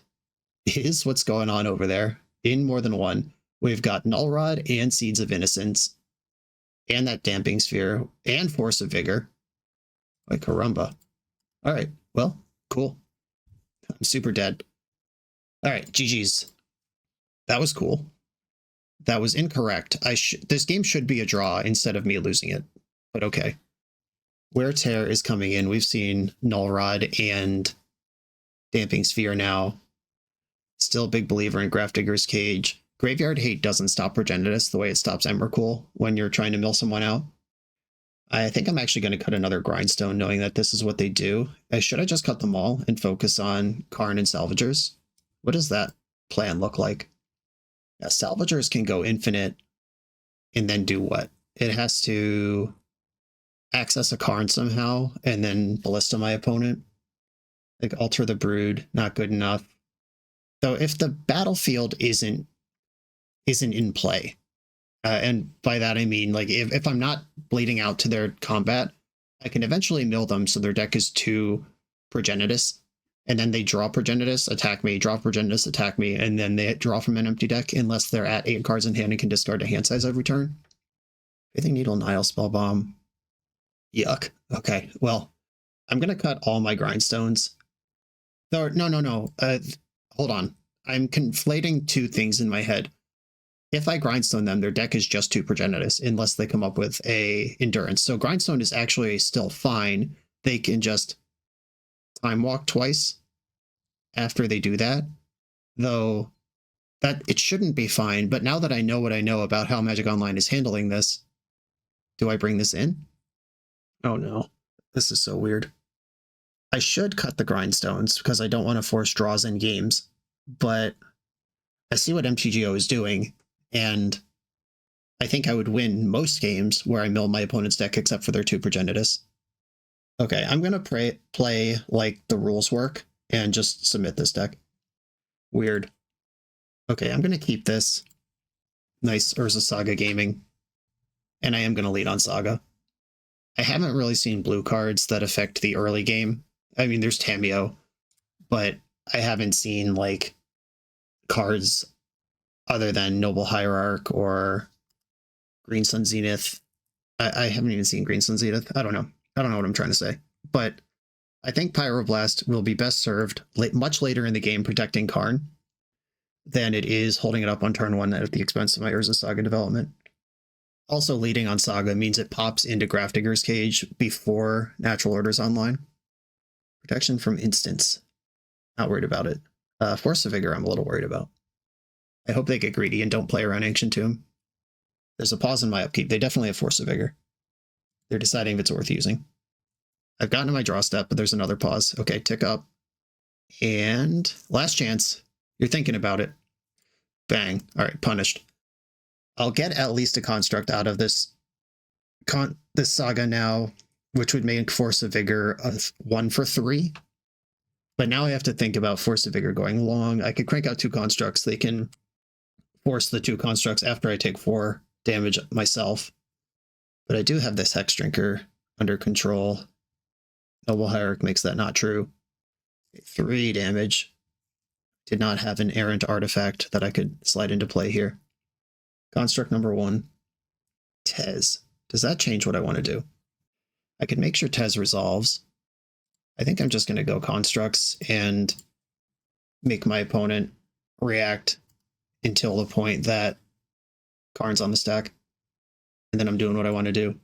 is what's going on over there in more than one. We've got Null Rod and Seeds of Innocence, and that Damping Sphere, and Force of Vigor. Like caramba. All right, well, cool. I'm super dead. All right, GG's. That was cool. That was incorrect. This game should be a draw instead of me losing it, but okay. Wear Tear is coming in. We've seen Null Rod and Damping Sphere now. Still a big believer in Grafdigger's Cage. Graveyard Hate doesn't stop Progenitus the way it stops Emrakul when you're trying to mill someone out. I think I'm actually going to cut another Grindstone knowing that this is what they do. Should I just cut them all and focus on Karn and Salvagers? What does that plan look like? Yeah, Salvagers can go infinite and then do what? It has to access a Karn somehow and then Ballista my opponent. Like Alter the Brood, not good enough. So if the battlefield isn't in play, and by that I mean like if I'm not bleeding out to their combat, I can eventually mill them so their deck is 2 Progenitus, and then they draw Progenitus, attack me, draw Progenitus, attack me, and then they draw from an empty deck unless they're at 8 cards in hand and can discard a hand size every turn. Pithing Needle, Nile, Spellbomb. Yuck. Okay, well, I'm going to cut all my Grindstones. No. Hold on. I'm conflating 2 things in my head. If I Grindstone them, their deck is just 2 Progenitus, unless they come up with a Endurance. So Grindstone is actually still fine. They can just Time Walk twice after they do that. Though, that it shouldn't be fine, but now that I know what I know about how Magic Online is handling this, do I bring this in? Oh no. This is so weird. I should cut the Grindstones, because I don't want to force draws in games, but I see what MTGO is doing, and I think I would win most games where I mill my opponent's deck except for their 2 Progenitus. Okay, I'm going to play like the rules work and just submit this deck. Weird. Okay, I'm going to keep this. Nice Urza Saga Gaming. And I am going to lead on Saga. I haven't really seen blue cards that affect the early game. I mean, there's Tameo, but I haven't seen like cards other than Noble Hierarch or Green Sun Zenith. I haven't even seen Green Sun Zenith. I don't know what I'm trying to say, but I think Pyroblast will be best served much later in the game protecting Karn than it is holding it up on turn 1 at the expense of my Urza Saga development. Also, leading on Saga means it pops into Grafdigger's Cage before Natural Order's online. Protection from instants. Not worried about it. Force of Vigor, I'm a little worried about. I hope they get greedy and don't play around Ancient Tomb. There's a pause in my upkeep. They definitely have Force of Vigor. They're deciding if it's worth using. I've gotten to my draw step, but there's another pause. Okay, tick up. And last chance. You're thinking about it. Bang. All right, punished. I'll get at least a construct out of this saga now, which would make Force of Vigor a 1 for 3. But now I have to think about Force of Vigor going long. I could crank out 2 constructs. They can force the 2 constructs after I take 4 damage myself. But I do have this Hex Drinker under control. Noble Hierarch makes that not true. 3 damage. Did not have an errant artifact that I could slide into play here. Construct number 1. Tez. Does that change what I want to do? I can make sure Tez resolves. I think I'm just going to go constructs and make my opponent react until the point that Karn's on the stack. And then I'm doing what I want to do.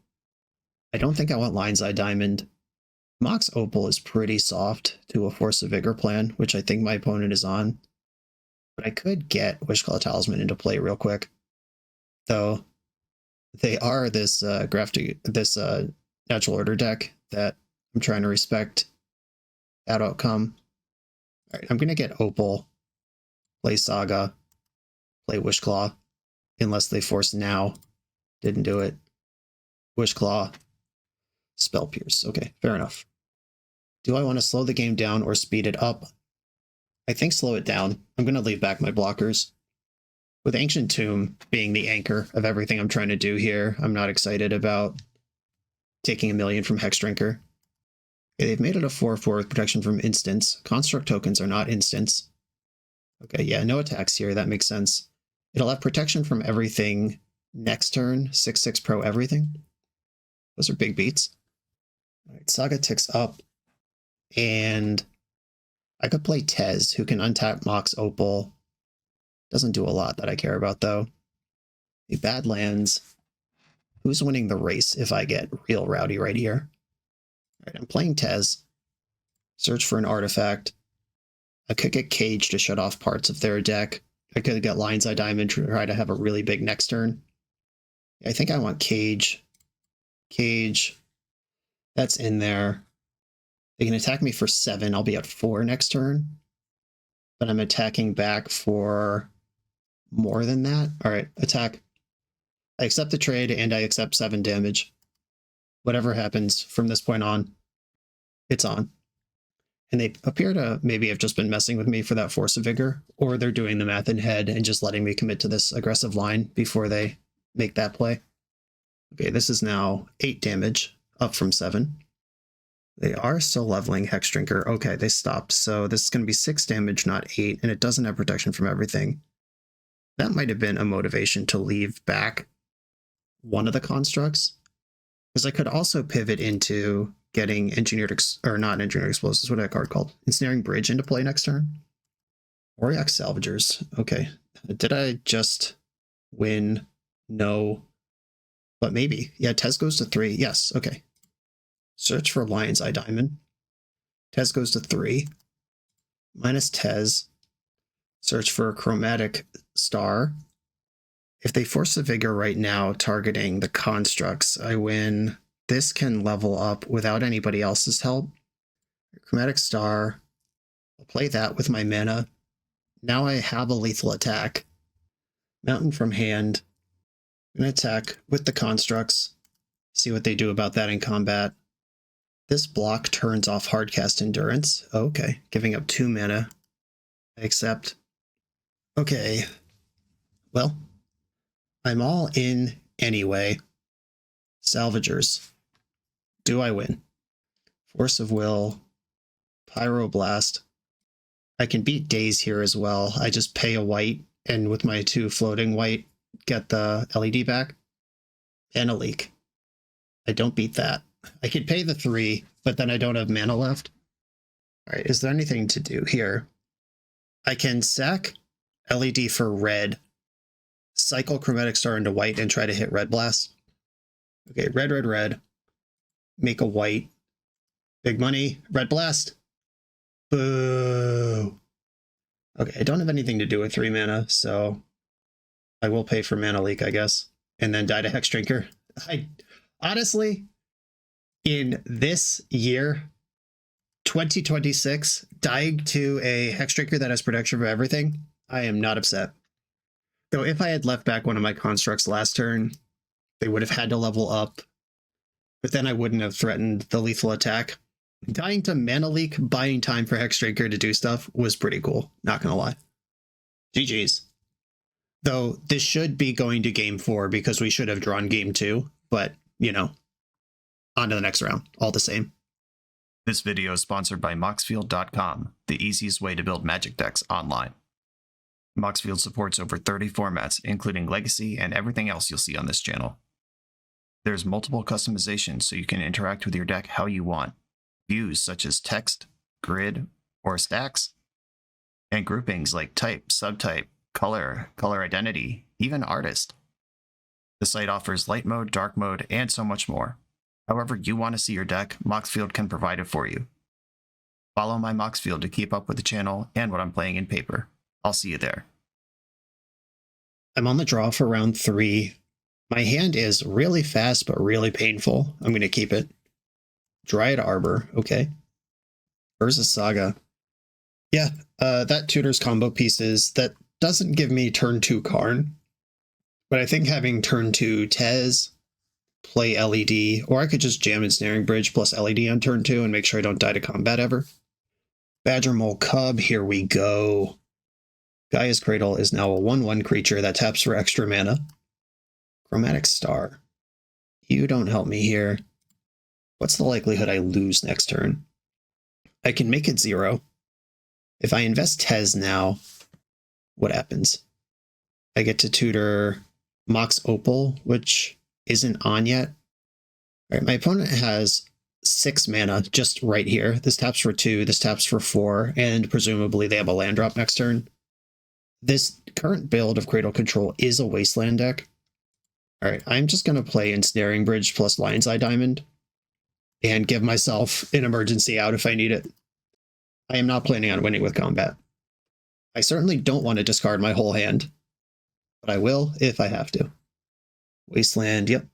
I don't think I want Lion's Eye Diamond. Mox Opal is pretty soft to a Force of Vigor plan, which I think my opponent is on. But I could get Wishclaw Talisman into play real quick. Though they are this Natural Order deck that I'm trying to respect that outcome. All right, I'm going to get Opal, play Saga, play Wishclaw, unless they force now. Didn't do it. Wishclaw, Spell Pierce. Okay, fair enough. Do I want to slow the game down or speed it up? I think slow it down. I'm going to leave back my blockers. With Ancient Tomb being the anchor of everything I'm trying to do here, I'm not excited about taking a million from Hex Drinker. Okay, they've made it a 4/4 with protection from instants. Construct tokens are not instants. Okay, yeah, no attacks here. That makes sense. It'll have protection from everything next turn. 6/6 pro everything. Those are big beats. All right, Saga ticks up. And I could play Tez, who can untap Mox Opal. Doesn't do a lot that I care about, though. The Badlands. Who's winning the race if I get real rowdy right here? All right, I'm playing Tez. Search for an artifact. I could get Cage to shut off parts of their deck. I could get Lion's Eye Diamond to try to have a really big next turn. I think I want Cage. Cage. That's in there. They can attack me for 7. I'll be at 4 next turn. But I'm attacking back for more than that. All right, attack. I accept the trade and I accept 7 damage. Whatever happens from this point on, it's on. And they appear to maybe have just been messing with me for that Force of Vigor, or they're doing the math in head and just letting me commit to this aggressive line before they make that play. Okay, this is now 8 damage, up from 7. They are still leveling Hex Drinker. Okay, they stopped. So this is going to be 6 damage, not 8, and it doesn't have protection from everything. That might have been a motivation to leave back one of the constructs, because I could also pivot into getting not engineered explosives. What is that card called? Ensnaring Bridge into play next turn. Auriok Salvagers. Okay. Did I just win? No. But maybe. Yeah, Tez goes to 3. Yes, okay. Search for Lion's Eye Diamond. Tez goes to 3. Minus Tez. Search for a Chromatic Star. If they force the Vigor right now, targeting the constructs, I win. This can level up without anybody else's help. Chromatic Star. I'll play that with my mana. Now I have a lethal attack. Mountain from hand. I'm going to attack with the constructs. See what they do about that in combat. This block turns off Hardcast Endurance. Oh, okay, giving up 2 mana. I accept. Okay. Well, I'm all in anyway. Salvagers. Do I win? Force of Will. Pyroblast. I can beat Daze here as well. I just pay a white, and with my 2 floating white, get the LED back. And a leak. I don't beat that. I could pay the 3, but then I don't have mana left. All right, is there anything to do here? I can sack LED for red, cycle Chromatic Star into white and try to hit Red Blast. Okay, red, red, red. Make a white. Big money. Red Blast. Boo. Okay, I don't have anything to do with 3 mana, so I will pay for Mana Leak, I guess. And then die to Hex Drinker. Honestly, in this year, 2026, dying to a Hex Drinker that has protection for everything, I am not upset. Though if I had left back one of my constructs last turn, they would have had to level up, but then I wouldn't have threatened the lethal attack. Dying to Mana Leak, buying time for Hex Drinker to do stuff was pretty cool, not gonna lie. GG's. Though this should be going to game 4 because we should have drawn game 2, but, you know, on to the next round, all the same. This video is sponsored by Moxfield.com, the easiest way to build Magic decks online. Moxfield supports over 30 formats, including Legacy and everything else you'll see on this channel. There's multiple customizations so you can interact with your deck how you want. Views such as text, grid, or stacks, and groupings like type, subtype, color, color identity, even artist. The site offers light mode, dark mode, and so much more. However you want to see your deck, Moxfield can provide it for you. Follow my Moxfield to keep up with the channel and what I'm playing in paper. I'll see you there. I'm on the draw for round 3. My hand is really fast but really painful. I'm going to keep it. Dryad Arbor, okay. Urza Saga. Yeah, that tutors combo pieces. That doesn't give me turn 2 Karn, but I think having turn 2 Tez, play LED, or I could just jam Ensnaring Bridge plus LED on turn 2 and make sure I don't die to combat ever. Badger Mole Cub, here we go. Gaia's Cradle is now a 1/1 creature that taps for extra mana. Chromatic Star. You don't help me here. What's the likelihood I lose next turn? I can make it 0. If I invest Tez now, what happens? I get to tutor Mox Opal, which isn't on yet. All right, my opponent has 6 mana just right here. This taps for 2, this taps for 4, and presumably they have a land drop next turn. This current build of Cradle Control is a Wasteland deck. All right, I'm just going to play Ensnaring Bridge plus Lion's Eye Diamond and give myself an emergency out if I need it. I am not planning on winning with combat. I certainly don't want to discard my whole hand, but I will if I have to. Wasteland, yep,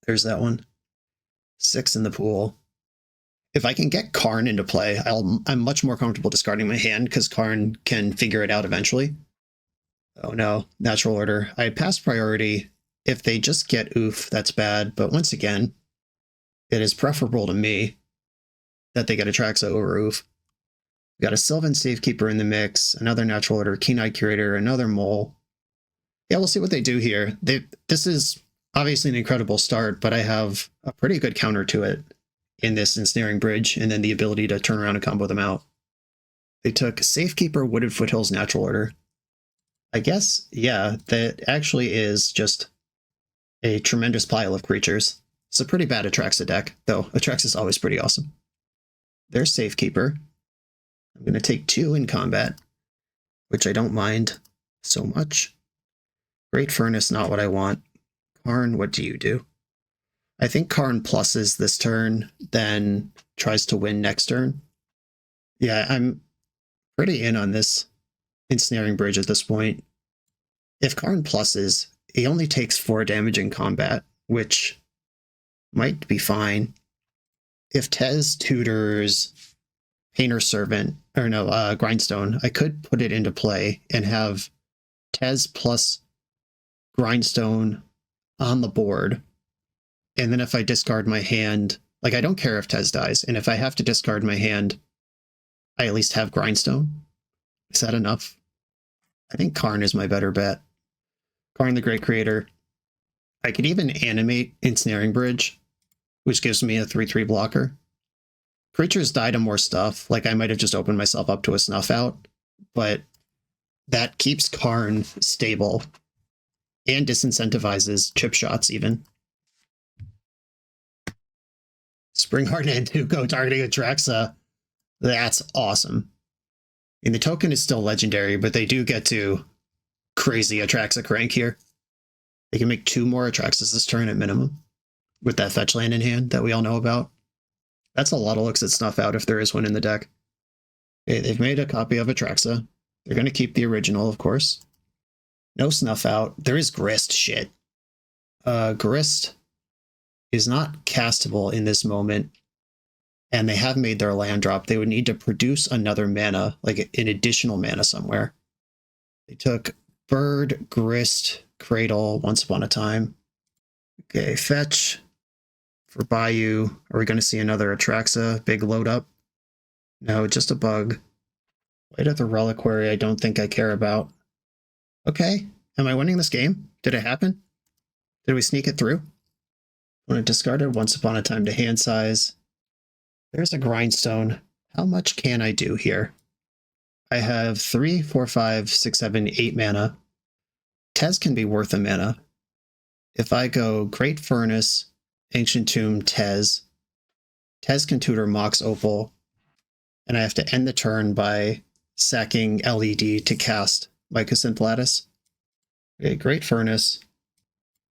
there's that one. 6 in the pool. If I can get Karn into play, I'm much more comfortable discarding my hand because Karn can figure it out eventually. Oh no, Natural Order. I pass priority. If they just get oof, that's bad, but once again, it is preferable to me that they get Atraxa over oof. We got a Sylvan Safekeeper in the mix, another Natural Order, Keen-Eyed Curator, another Mole. Yeah, we'll see what they do here. This is obviously an incredible start, but I have a pretty good counter to it in this Ensnaring Bridge, and then the ability to turn around and combo them out. They took Safekeeper, Wooded Foothills, Natural Order. I guess, yeah, that actually is just a tremendous pile of creatures. It's a pretty bad Atraxa deck, though Atraxa is always pretty awesome. There's Safekeeper. I'm going to take 2 in combat, which I don't mind so much. Great Furnace, not what I want. Karn, what do you do? I think Karn pluses this turn, then tries to win next turn. Yeah, I'm pretty in on this Ensnaring Bridge at this point. If Karn pluses, he only takes 4 damage in combat, which might be fine. If Tez tutors Painter's Servant, or no, Grindstone, I could put it into play and have Tez plus Grindstone on the board. And then if I discard my hand, like I don't care if Tez dies, and if I have to discard my hand, I at least have Grindstone. Is that enough? I think Karn is my better bet. Karn the Great Creator. I could even animate Ensnaring Bridge, which gives me a 3/3 blocker. Creatures die to more stuff, like I might have just opened myself up to a Snuff Out, but that keeps Karn stable and disincentivizes chip shots even. Springheart and Tuco targeting Atraxa. That's awesome. And the token is still legendary, but they do get to crazy Atraxa crank here. They can make 2 more Atraxas this turn at minimum with that fetch land in hand that we all know about. That's a lot of looks at Snuff Out if there is one in the deck. Okay, they've made a copy of Atraxa. They're going to keep the original, of course. No Snuff Out. There is Grist. Shit. Grist is not castable in this moment, and they have made their land drop. They would need to produce another mana, like an additional mana somewhere. They took Bird, Grist, Cradle, Once Upon a Time. Okay, fetch for Bayou. Are we going to see another Atraxa? Big load up? No, just a bug. Light of the Reliquary, I don't think I care about. Okay, am I winning this game? Did it happen? Did we sneak it through? When it discarded Once Upon a Time to hand size. There's a Grindstone. How much can I do here? I have 3, 4, 5, 6, 7, 8 mana. Tez can be worth a mana. If I go Great Furnace, Ancient Tomb, Tez. Tez can tutor Mox Opal. And I have to end the turn by sacking LED to cast Mycosynth Lattice. Okay, Great Furnace.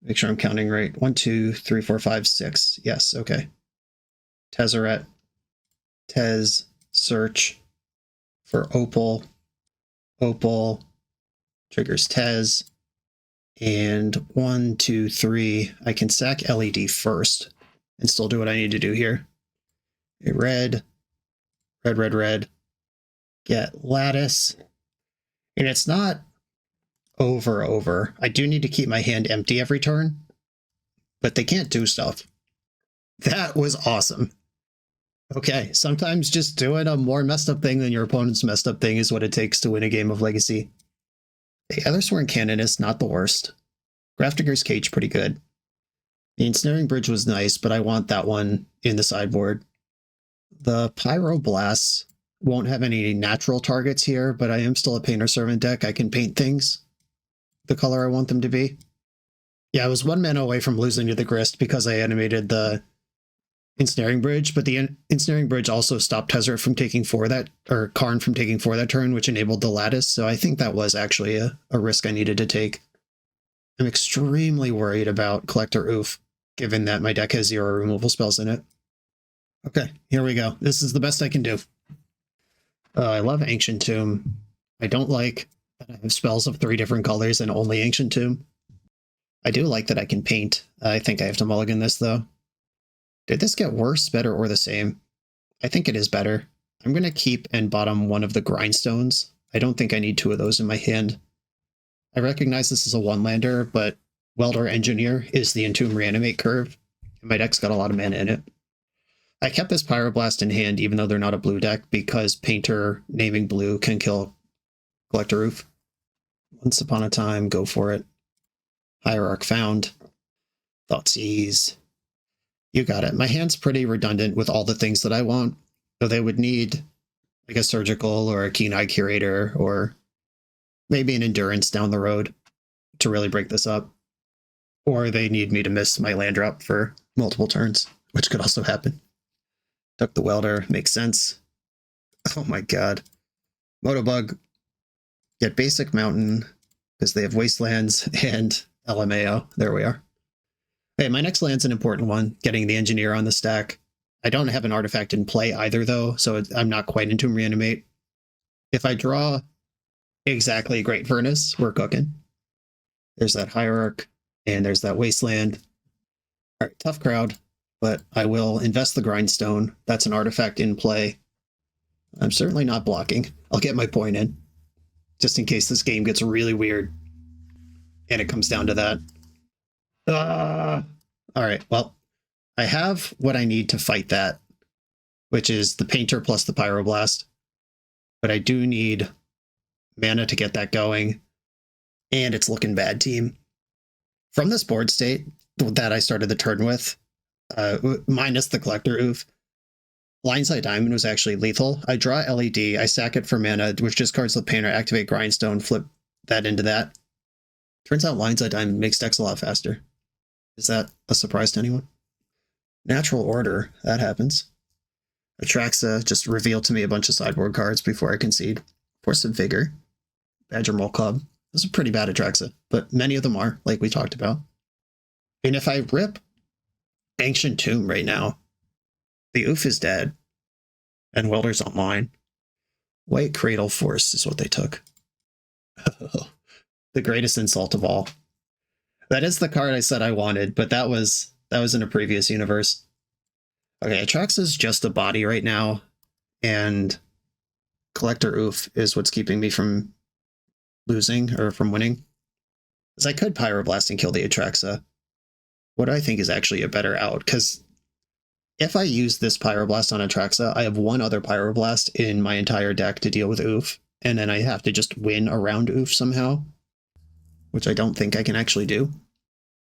Make sure I'm counting right. 1, 2, 3, 4, 5, 6. Yes, okay. Tezzeret. Tez. Search for Opal. Opal. Triggers Tez. And 1, 2, 3. I can sack LED first and still do what I need to do here. Okay, red. Red, red, red. Get Lattice. And it's not over. I do need to keep my hand empty every turn, but they can't do stuff. That was awesome. Okay, sometimes just doing a more messed up thing than your opponent's messed up thing is what it takes to win a game of Legacy. The Ethersworn Cannon is not the worst. Grafdigger's Cage pretty good. The Ensnaring Bridge was nice, but I want that one in the sideboard. The Pyroblasts won't have any natural targets here, but I am still a Painter Servant deck. I can paint things the color I want them to be. Yeah, I was 1 mana away from losing to the Grist because I animated the Ensnaring Bridge, but the Ensnaring Bridge also stopped Tezzeret from taking 4 that, or Karn from taking 4 that turn, which enabled the Lattice, so I think that was actually a risk I needed to take. I'm extremely worried about Collector Oof, given that my deck has 0 removal spells in it. Okay, here we go. This is the best I can do. I love Ancient Tomb. I don't like that I have spells of 3 different colors and only Ancient Tomb. I do like that I can paint. I think I have to mulligan this, though. Did this get worse, better, or the same? I think it is better. I'm going to keep and bottom 1 of the Grindstones. I don't think I need 2 of those in my hand. I recognize this is a 1-lander, but Welder Engineer is the Entomb Reanimate curve, and my deck's got a lot of mana in it. I kept this Pyroblast in hand even though they're not a blue deck because Painter naming blue can kill Collector Roof. Once Upon a Time, go for it. Hierarch found. Thoughtseize. You got it. My hand's pretty redundant with all the things that I want, so they would need like a Surgical or a Keen Eye Curator or maybe an Endurance down the road to really break this up. Or they need me to miss my land drop for multiple turns, which could also happen. Duck the Welder, makes sense. Oh my god. Motobug, get Basic Mountain, because they have Wastelands and LMAO. There we are. Okay, my next land's an important one, getting the Engineer on the stack. I don't have an artifact in play either, though, so I'm not quite into Reanimate. If I draw exactly Great Furnace, we're cooking. There's that Hierarch, and there's that Wasteland. All right, tough crowd. But I will invest the Grindstone. That's an artifact in play. I'm certainly not blocking. I'll get my point in, just in case this game gets really weird. And it comes down to that. All right, well, I have what I need to fight that, which is the Painter plus the Pyroblast. But I do need mana to get that going. And it's looking bad, team. From this board state that I started the turn with, minus the Collector Oof, Blindside Diamond was actually lethal. I draw LED, I sack it for mana, which discards the Painter, activate Grindstone, flip that into that. Turns out Blindside Diamond makes decks a lot faster. Is that a surprise to anyone? Natural Order, that happens. Atraxa just revealed to me a bunch of sideboard cards before I concede. Force of Vigor, Badger Mole Club. Those are pretty bad Atraxa, but many of them are, like we talked about. And if I rip Ancient Tomb right now, the Oof is dead, and Welder's online. White Cradle Force is what they took. The greatest insult of all. That is the card I said I wanted, but that was in a previous universe. Okay, Atraxa's just a body right now, and Collector Oof is what's keeping me from losing or from winning. Because I could Pyroblast and kill the Atraxa. What I think is actually a better out, because if I use this Pyroblast on Atraxa, I have one other Pyroblast in my entire deck to deal with Oof, and then I have to just win around Oof somehow, which I don't think I can actually do.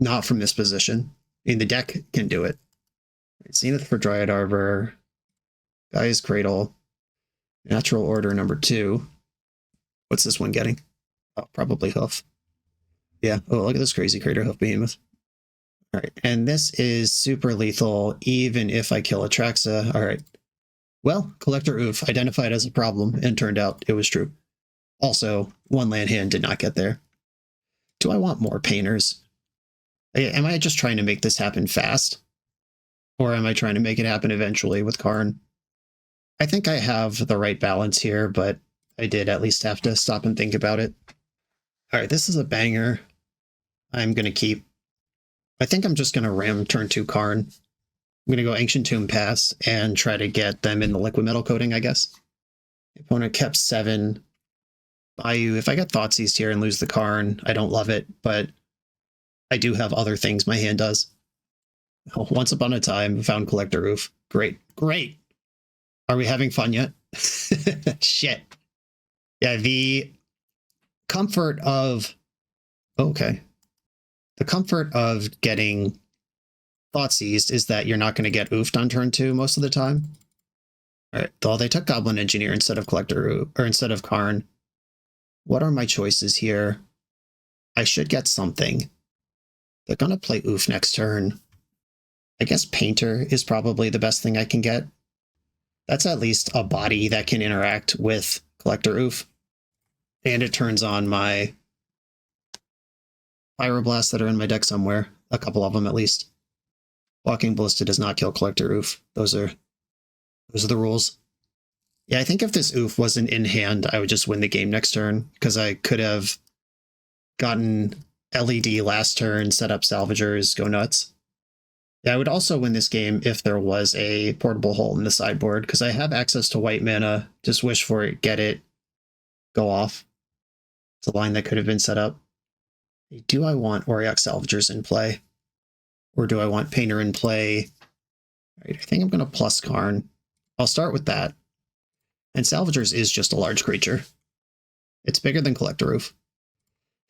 Not from this position. I mean, the deck can do it. Zenith for Dryad Arbor, Gaia's Cradle, Natural Order number 2. What's this one getting? Oh, probably Hoof. Yeah, oh, look at this crazy Crater Hoof Behemoth. All right, and this is super lethal even if I kill Atraxa. All right. Well, Collector Oof identified as a problem, and turned out it was true. Also, one land hand did not get there. Do I want more painters? Am I just trying to make this happen fast? Or am I trying to make it happen eventually with Karn? I think I have the right balance here, but I did at least have to stop and think about it. All right, this is a banger. I'm going to keep. I think I'm just going to ram turn 2 Karn. I'm going to go Ancient Tomb pass and try to get them in the liquid metal coating, I guess. Opponent kept 7. Bayou, if I get Thoughtseized here and lose the Karn, I don't love it, but I do have other things my hand does. Once upon a time, found Collector Oof. Great. Great! Are we having fun yet? Shit. Yeah, the comfort of... Okay. The comfort of getting Thoughtseized is that you're not going to get oofed on turn 2 most of the time. Alright, though they took Goblin Engineer instead of Collector Oof, or instead of Karn. What are my choices here? I should get something. They're going to play Oof next turn. I guess Painter is probably the best thing I can get. That's at least a body that can interact with Collector Oof. And it turns on my Pyroblasts that are in my deck somewhere. A couple of them at least. Walking Ballista does not kill Collector Oof. Those are the rules. Yeah, I think if this Oof wasn't in hand, I would just win the game next turn, because I could have gotten LED last turn, set up Salvagers, go nuts. Yeah, I would also win this game if there was a portable hole in the sideboard, because I have access to white mana. Just wish for it, get it, go off. It's a line that could have been set up. Do I want Auriok Salvagers in play? Or do I want Painter in play? All right, I think I'm going to plus Karn. I'll start with that. And Salvagers is just a large creature. It's bigger than Collector Oof.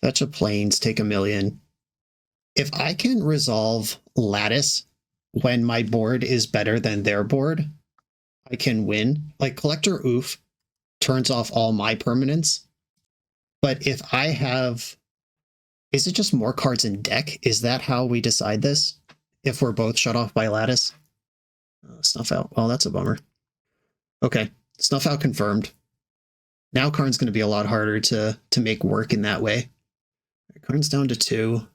Fetch a Plains, take 1,000,000. If I can resolve Lattice when my board is better than their board, I can win. Like, Collector Oof turns off all my permanents. But if I have... Is it just more cards in deck? Is that how we decide this? If we're both shut off by Lattice? Snuff Out. Well, that's a bummer. Okay, Snuff Out confirmed. Now Karn's going to be a lot harder to make work in that way. Karn's down to 2.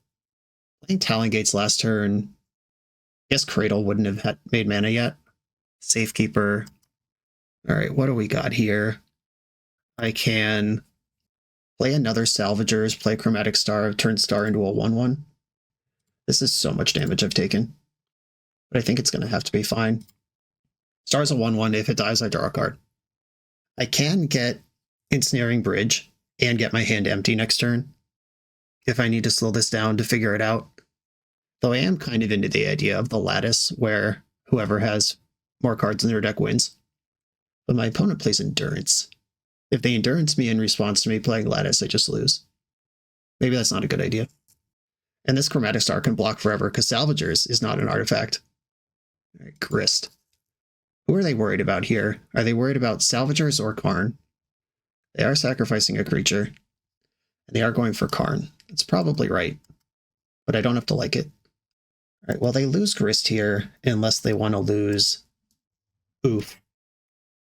Playing Talongates last turn. I guess Cradle wouldn't have made mana yet. Safekeeper. All right, what do we got here? I can play another Salvagers, play Chromatic Star, turn Star into a 1/1. This is so much damage I've taken. But I think it's going to have to be fine. Star's a 1/1. If it dies, I draw a card. I can get Ensnaring Bridge and get my hand empty next turn if I need to slow this down to figure it out. Though I am kind of into the idea of the Lattice, where whoever has more cards in their deck wins. But my opponent plays Endurance. If they Endurance me in response to me playing Lattice, I just lose. Maybe that's not a good idea. And this Chromatic Star can block forever, because Salvagers is not an artifact. All right, Grist. Who are they worried about here? Are they worried about Salvagers or Karn? They are sacrificing a creature, and they are going for Karn. It's probably right, but I don't have to like it. All right, well, they lose Grist here unless they want to lose Oof,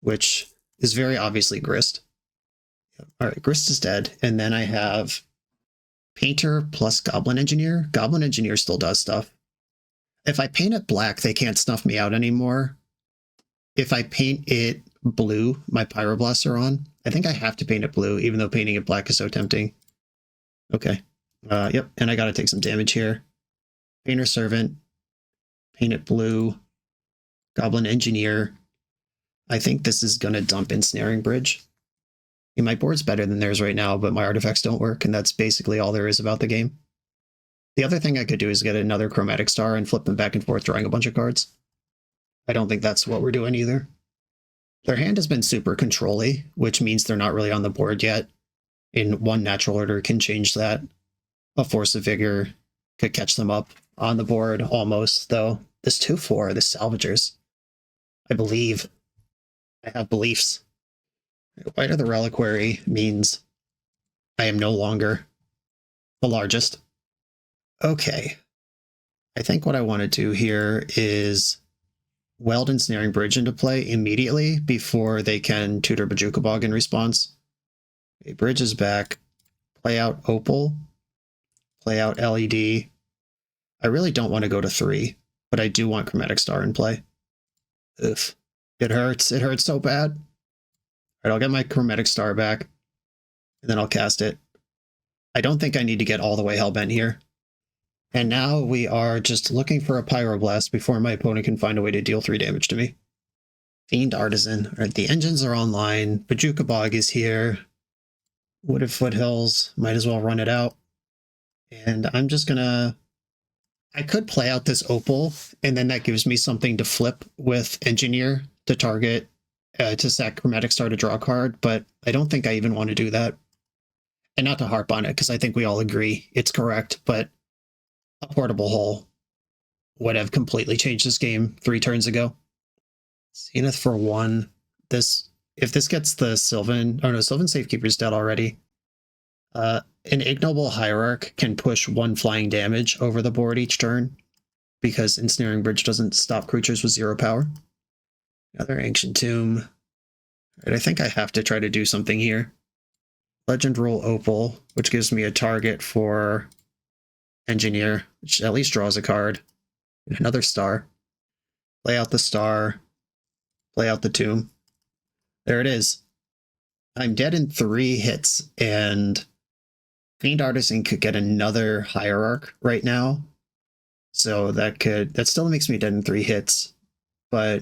which is very obviously Grist. All right, Grist is dead, and then I have Painter plus Goblin Engineer. Goblin Engineer still does stuff. If I paint it black, they can't snuff me out anymore. If I paint it blue, my Pyroblasts are on. I think I have to paint it blue, even though painting it black is so tempting. Okay. Yep, and I gotta take some damage here. Painter Servant. Paint it blue. Goblin Engineer. I think this is gonna dump Ensnaring Bridge. My board's better than theirs right now, but my artifacts don't work, and that's basically all there is about the game. The other thing I could do is get another Chromatic Star and flip them back and forth, drawing a bunch of cards. I don't think that's what we're doing either. Their hand has been super control-y, which means they're not really on the board yet. In one natural order can change that. A Force of Vigor could catch them up on the board almost, though. This 2/4, the Salvagers. I believe. I have beliefs. White of the Reliquary means I am no longer the largest. Okay. I think what I want to do here is weld Ensnaring Bridge into play immediately before they can tutor Bojuka Bog in response. Okay, Bridge is back. Play out Opal. Play out LED. I really don't want to go to 3, but I do want Chromatic Star in play. Oof. It hurts. It hurts so bad. All right, I'll get my Chromatic Star back, and then I'll cast it. I don't think I need to get all the way hellbent here. And now we are just looking for a Pyroblast before my opponent can find a way to deal 3 damage to me. Fiend Artisan. All right, the engines are online. Bojuka Bog is here. Wooded Foothills. Might as well run it out. And I'm just gonna... I could play out this Opal, and then that gives me something to flip with Engineer to target, to sack Chromatic Star to draw a card, but I don't think I even want to do that. And not to harp on it, because I think we all agree it's correct, but a Portable Hole would have completely changed this game 3 turns ago. Zenith for 1. If this gets the Sylvan... Oh no, Sylvan Safekeeper's dead already. An Ignoble Hierarch can push 1 flying damage over the board each turn, because Ensnaring Bridge doesn't stop creatures with 0 power. Another Ancient Tomb. Right, I think I have to try to do something here. Legend Rule Opal, which gives me a target for Engineer, which at least draws a card. And another star. Play out the star. Play out the tomb. There it is. I'm dead in 3 hits, and Fiend Artisan could get another Hierarch right now. So that still makes me dead in 3 hits, but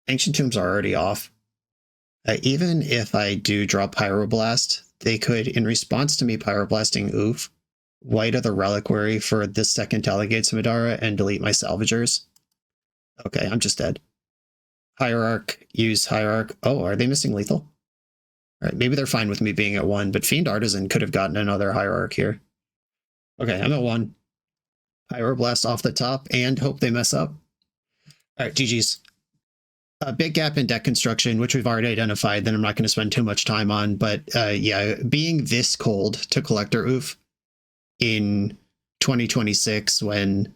Ancient Tombs are already off. Even if I do draw Pyroblast, they could, in response to me Pyroblasting Oof, White of the Reliquary for this second Delegate Samidara and delete my Salvagers. Okay, I'm just dead. Hierarch, use Hierarch. Oh, are they missing lethal? Alright, maybe they're fine with me being at 1, but Fiend Artisan could have gotten another Hierarch here. Okay, I'm at 1. Pyroblast off the top, and hope they mess up. Alright, GG's. A big gap in deck construction, which we've already identified, that I'm not going to spend too much time on, but yeah, being this cold to Collector Oof in 2026 when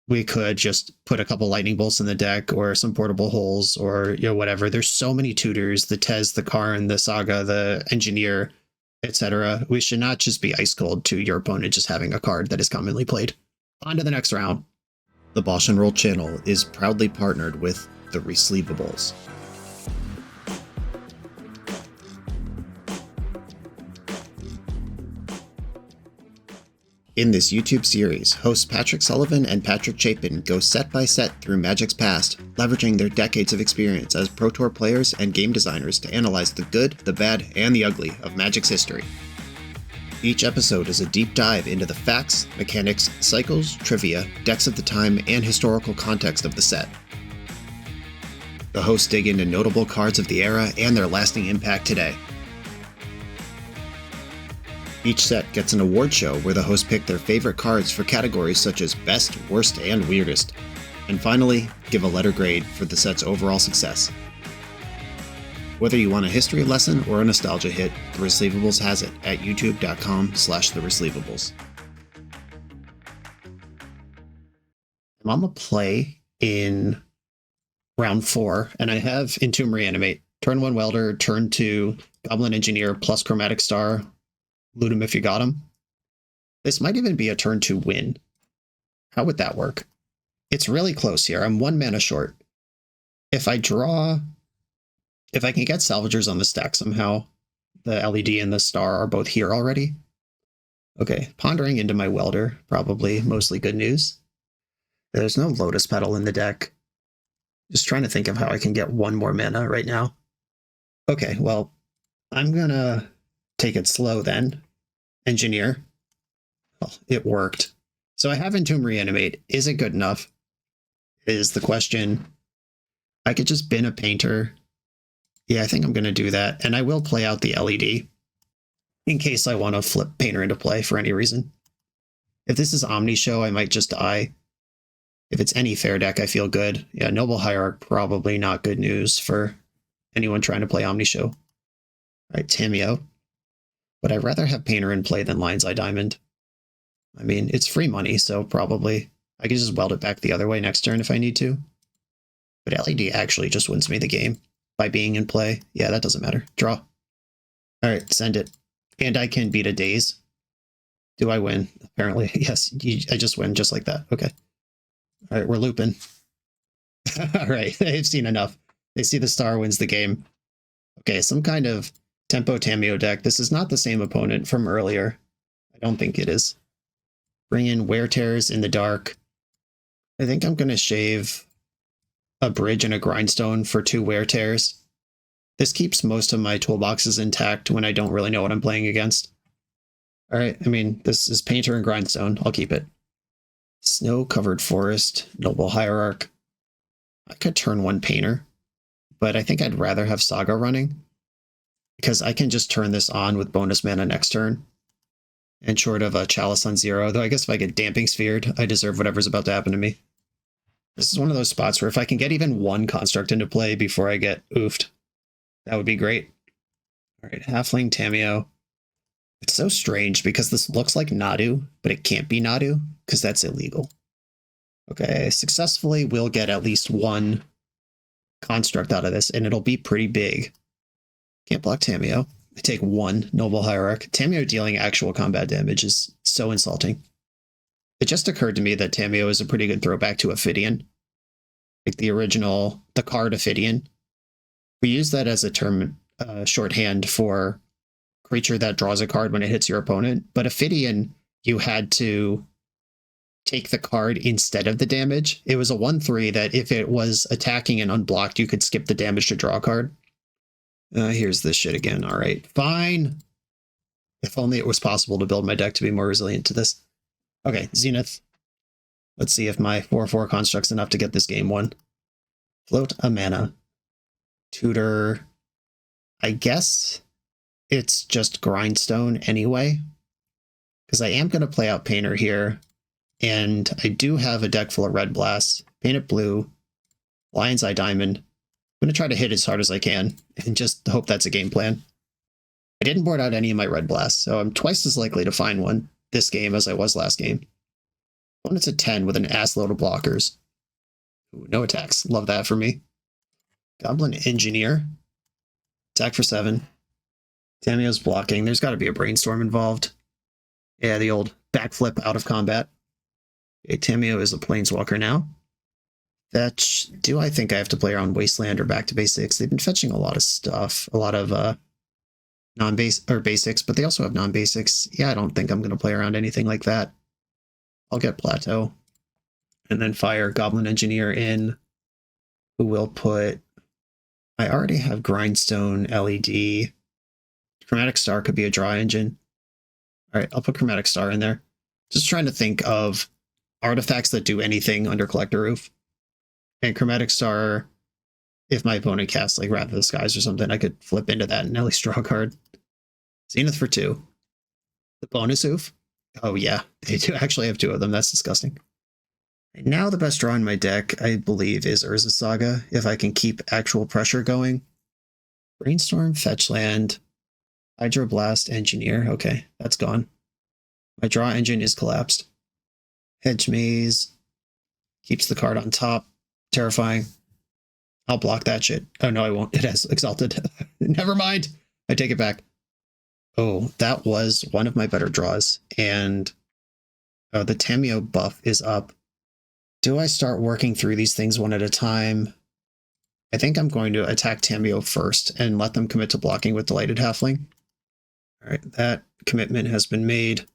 we could just put a couple lightning bolts in the deck or some portable holes or whatever. There's so many tutors, the Tez, the Karn, the Saga, the Engineer, etc. We should not just be ice cold to your opponent just having a card that is commonly played. On to the next round. The BoshNRoll channel is proudly partnered with the Resleevables. In this YouTube series, hosts Patrick Sullivan and Patrick Chapin go set by set through Magic's past, leveraging their decades of experience as Pro Tour players and game designers to analyze the good, the bad, and the ugly of Magic's history. Each episode is a deep dive into the facts, mechanics, cycles, trivia, decks of the time, and historical context of the set. The hosts dig into notable cards of the era and their lasting impact today. Each set gets an award show where the hosts pick their favorite cards for categories such as Best, Worst, and Weirdest. And finally, give a letter grade for the set's overall success. Whether you want a history lesson or a nostalgia hit, The Resleevables has it at youtube.com/TheResleevables. I'm on the play in round 4, and I have Entomb Reanimate. Turn 1 Welder, turn 2 Goblin Engineer plus Chromatic Star. Loot him if you got him. This might even be a turn 2 win. How would that work? It's really close here. I'm 1 mana short. If I can get Salvagers on the stack somehow, the LED and the star are both here already. Okay, pondering into my welder, probably mostly good news. There's no Lotus Petal in the deck. Just trying to think of how I can get 1 more mana right now. Okay, well, I'm gonna take it slow then. Engineer. Well, it worked. So I have Entomb Reanimate. Is it good enough? Is the question. I could just bin a Painter. Yeah, I think I'm gonna do that. And I will play out the LED in case I want to flip Painter into play for any reason. If this is Omni Show, I might just die. If it's any fair deck, I feel good. Yeah, Noble Hierarch, probably not good news for anyone trying to play Omni Show. All right, Tameo. But I'd rather have Painter in play than Lion's Eye Diamond. I mean, it's free money, so probably I can just weld it back the other way next turn if I need to. But LED actually just wins me the game by being in play. Yeah, that doesn't matter. Draw. All right, send it. And I can beat a Daze. Do I win? Apparently, yes. I just win just like that. Okay. All right, we're looping. All right, they've seen enough. They see the star wins the game. Okay, some kind of Tempo Tameo deck. This is not the same opponent from earlier. I don't think it is. Bring in Wear Tears in the dark. I think I'm going to shave a Bridge and a Grindstone for 2 Wear Tears. This keeps most of my toolboxes intact when I don't really know what I'm playing against. All right, I mean, this is Painter and Grindstone. I'll keep it. Snow-covered forest, Noble Hierarch. I could turn 1 Painter, but I think I'd rather have Saga running because I can just turn this on with bonus mana next turn. And short of a Chalice on 0, though I guess if I get Damping Sphered, I deserve whatever's about to happen to me. This is one of those spots where if I can get even 1 construct into play before I get oofed, that would be great. All right, Halfling Tameo. It's so strange because this looks like Nadu, but it can't be Nadu because that's illegal. Okay, successfully we'll get at least 1 construct out of this, and it'll be pretty big. Can't block Tameo. I take 1 Noble Hierarch. Tameo dealing actual combat damage is so insulting. It just occurred to me that Tameo is a pretty good throwback to Ophidian. Like the original, the card Ophidian. We use that as a term shorthand for creature that draws a card when it hits your opponent. But Ophidian, you had to take the card instead of the damage. It was a 1/3 that if it was attacking and unblocked, you could skip the damage to draw a card. Here's this shit again. All right, fine. If only it was possible to build my deck to be more resilient to this. Okay, Zenith. Let's see if my 4/4 construct's enough to get this game won. Float a mana. Tutor. I guess it's just Grindstone anyway, because I am going to play out Painter here, and I do have a deck full of Red Blasts. Paint it blue. Lion's Eye Diamond. I'm going to try to hit as hard as I can and just hope that's a game plan. I didn't board out any of my Red Blasts, so I'm twice as likely to find one this game as I was last game. Opponent's a 10 with an ass load of blockers. Ooh, no attacks. Love that for me. Goblin Engineer. Attack for 7. Tameo's blocking. There's got to be a Brainstorm involved. Yeah, the old backflip out of combat. Okay, Tameo is a Planeswalker now. Fetch. Do I think I have to play around Wasteland or Back to Basics? They've been fetching a lot of stuff. A lot of basics, but they also have non-basics. Yeah, I don't think I'm going to play around anything like that. I'll get Plateau. And then fire Goblin Engineer in, who will put... I already have Grindstone, LED. Chromatic Star could be a draw engine. All right, I'll put Chromatic Star in there. Just trying to think of artifacts that do anything under Collector Roof. And Chromatic Star, if my opponent casts like Wrath of the Skies or something, I could flip into that and at least draw a card. Zenith for 2. The bonus oof. Oh yeah, they do actually have 2 of them. That's disgusting. And now the best draw in my deck, I believe, is Urza Saga, if I can keep actual pressure going. Brainstorm, Fetch Land, Hydroblast, Engineer. Okay, that's gone. My draw engine is collapsed. Hedge Maze keeps the card on top. Terrifying. I'll block that shit. Oh no, I won't. It has Exalted. Never mind. I take it back. Oh, that was one of my better draws. And the Tameo buff is up. Do I start working through these things one at a time? I think I'm going to attack Tamiyo first and let them commit to blocking with Delighted Halfling. All right, that commitment has been made.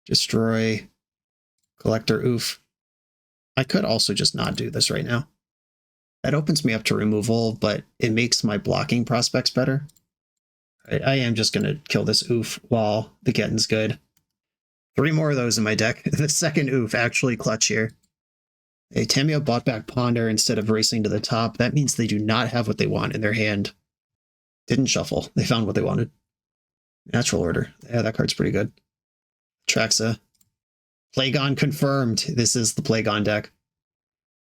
Destroy. Collector, oof. I could also just not do this right now. That opens me up to removal, but it makes my blocking prospects better. I am just going to kill this oof while the getting's good. 3 more of those in my deck. The second oof actually clutch here. Hey, Tamiyo bought back Ponder instead of racing to the top. That means they do not have what they want in their hand. Didn't shuffle. They found what they wanted. Natural Order. Yeah, that card's pretty good. Traxa. Plagon confirmed. This is the Plagon deck.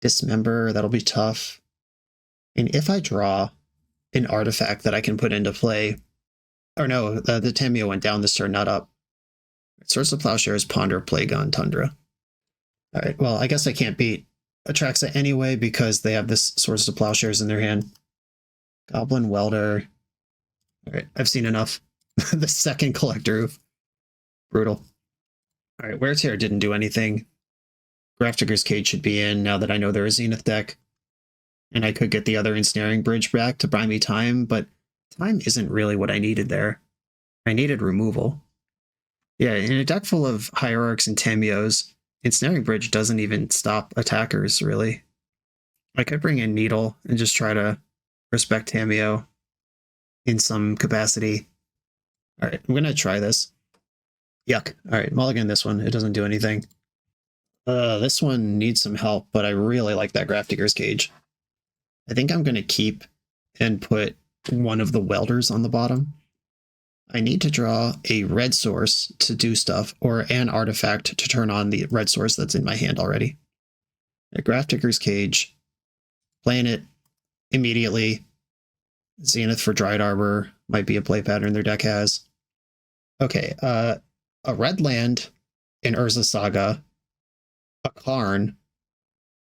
Dismember. That'll be tough. And if I draw an artifact that I can put into play... Or no, the Tamiyo went down this turn, not up. Swords of Plowshares, Ponder, Plagon, Tundra. All right, well, I guess I can't beat Atraxa anyway because they have this Swords of Plowshares in their hand. Goblin Welder. All right, I've seen enough. The second Collector. Brutal. All right, Wear Tear didn't do anything. Grafdigger's Cage should be in now that I know they're a Zenith deck. And I could get the other Ensnaring Bridge back to buy me time, but time isn't really what I needed there. I needed removal. Yeah, in a deck full of Hierarchs and Tamiyos, Ensnaring Bridge doesn't even stop attackers, really. I could bring in Needle and just try to respect Tamiyo in some capacity. All right, I'm going to try this. Yuck. All right, mulligan this one. It doesn't do anything. This one needs some help, but I really like that Grafdigger's Cage. I think I'm going to keep and put one of the Welders on the bottom. I need to draw a red source to do stuff, or an artifact to turn on the red source that's in my hand already. A Grafdigger's Cage. Playing it immediately. Zenith for Dried Arbor might be a play pattern their deck has. Okay, a red land in Urza Saga, a Karn,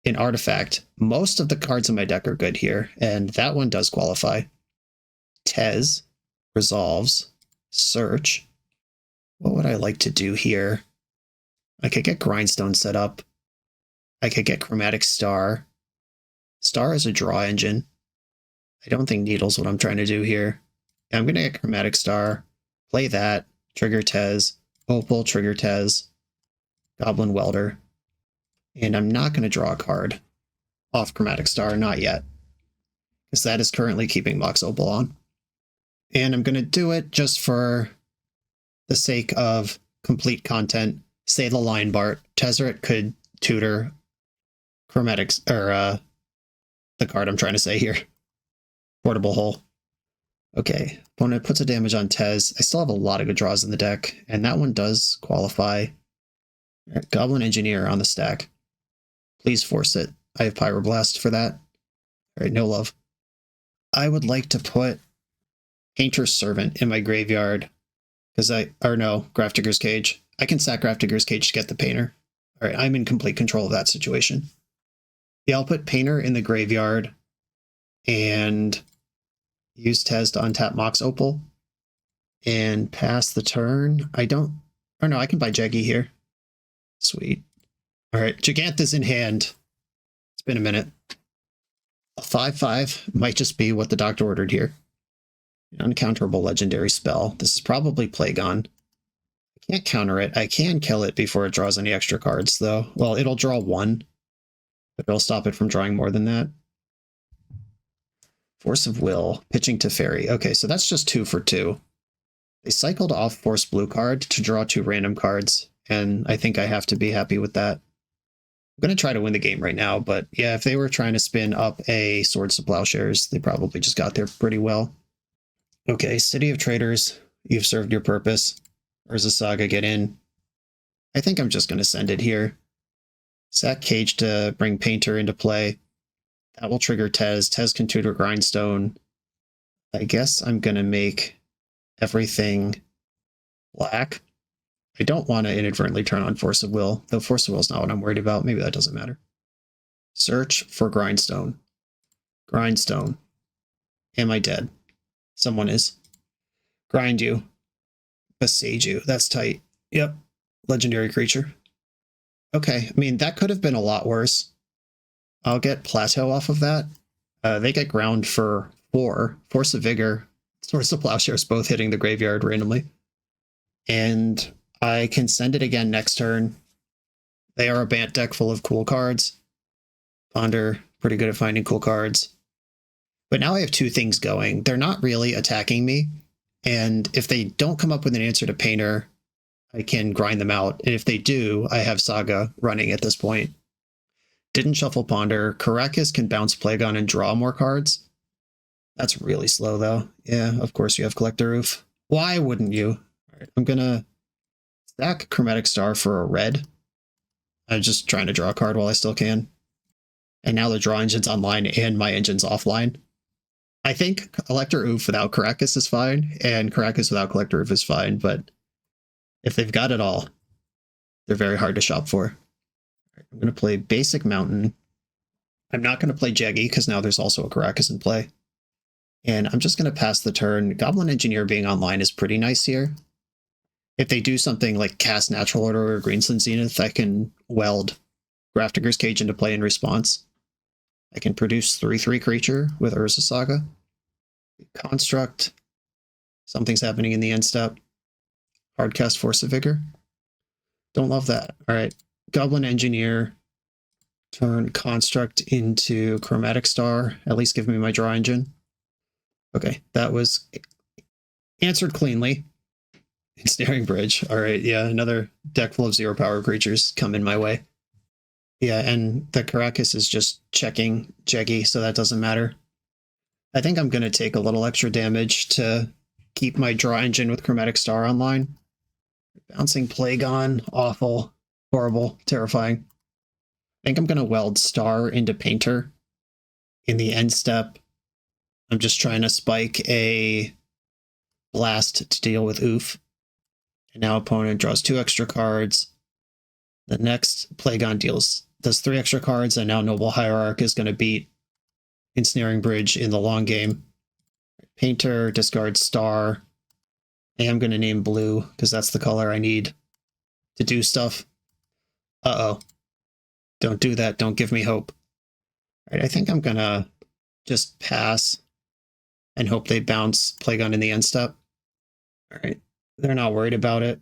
an artifact. Most of the cards in my deck are good here, and that one does qualify. Tez, Resolves, Search. What would I like to do here? I could get Grindstone set up. I could get Chromatic Star. Star is a draw engine. I don't think Needle's what I'm trying to do here. I'm going to get Chromatic Star, play that, trigger Tez, Opal, trigger Tez, Goblin Welder. And I'm not going to draw a card off Chromatic Star, not yet. Because that is currently keeping Mox Opal on. And I'm going to do it just for the sake of complete content. Say the line, Bart. Tezzeret could tutor Chromatics, or the card I'm trying to say here. Portable Hole. Okay, opponent puts a damage on Tez. I still have a lot of good draws in the deck, and that one does qualify. Right, Goblin Engineer on the stack. Please force it. I have Pyroblast for that. Alright, no love. I would like to put Painter's Servant in my graveyard, because Grafdigger's Cage. I can sack Grafdigger's Cage to get the Painter. Alright, I'm in complete control of that situation. Yeah, I'll put Painter in the graveyard, and use Tez to untap Mox Opal, and pass the turn. I can buy Jeggy here. Sweet. Alright, Gigantha's in hand. It's been a minute. A 5/5 might just be what the doctor ordered here. An uncounterable legendary spell. This is probably Plagon. I can't counter it. I can kill it before it draws any extra cards, though. Well, it'll draw 1, but it'll stop it from drawing more than that. Force of Will, pitching to Fairy. Okay, so that's just 2 for 2. They cycled off Force Blue card to draw 2 random cards, and I think I have to be happy with that. I'm going to try to win the game right now, but yeah, if they were trying to spin up a Swords to Plowshares, they probably just got there pretty well. Okay, City of Traders, you've served your purpose. Urza Saga, get in. I think I'm just going to send it here. Sack Cage to bring Painter into play. That will trigger Tez. Tez can tutor Grindstone. I guess I'm going to make everything black. I don't want to inadvertently turn on Force of Will, though Force of Will is not what I'm worried about. Maybe that doesn't matter. Search for Grindstone. Grindstone. Am I dead? Someone is. Grind you. Besage you. That's tight. Yep. Legendary creature. Okay, I mean, that could have been a lot worse. I'll get Plateau off of that. They get ground for 4. Force of Vigor, Swords of Plowshares both hitting the graveyard randomly. And I can send it again next turn. They are a Bant deck full of cool cards. Ponder, pretty good at finding cool cards. But now I have 2 things going. They're not really attacking me. And if they don't come up with an answer to Painter, I can grind them out. And if they do, I have Saga running at this point. Didn't shuffle Ponder. Caracas can bounce Plagon and draw more cards. That's really slow, though. Yeah, of course you have Collector Roof. Why wouldn't you? All right, I'm going to stack Chromatic Star for a red. I'm just trying to draw a card while I still can. And now the draw engine's online and my engine's offline. I think Collector Oof without Caracas is fine, and Caracas without Collector Oof is fine, but if they've got it all, they're very hard to shop for. I'm going to play Basic Mountain. I'm not going to play Jeggy, because now there's also a Caracas in play. And I'm just going to pass the turn. Goblin Engineer being online is pretty nice here. If they do something like cast Natural Order or Greensland Zenith, I can weld Grafdigger's Cage into play in response. I can produce 3/3 creature with Urza Saga. Construct. Something's happening in the end step. Hardcast Force of Vigor. Don't love that. All right. Goblin Engineer. Turn Construct into Chromatic Star. At least give me my draw engine. Okay, that was answered cleanly. Ensnaring Bridge. All right, yeah, another deck full of 0 power creatures come in my way. Yeah, and the Caracas is just checking Jeggy, so that doesn't matter. I think I'm going to take a little extra damage to keep my draw engine with Chromatic Star online. Bouncing Plagon, awful, horrible, terrifying. I think I'm going to weld Star into Painter. In the end step, I'm just trying to spike a Blast to deal with Oof. And now opponent draws 2 extra cards. The next Plagon does 3 extra cards, and now Noble Hierarch is going to beat Ensnaring Bridge in the long game. Painter discards Star. I am going to name blue, because that's the color I need to do stuff. Uh-oh. Don't do that. Don't give me hope. All right, I think I'm going to just pass and hope they bounce Plagon in the end step. All right. They're not worried about it.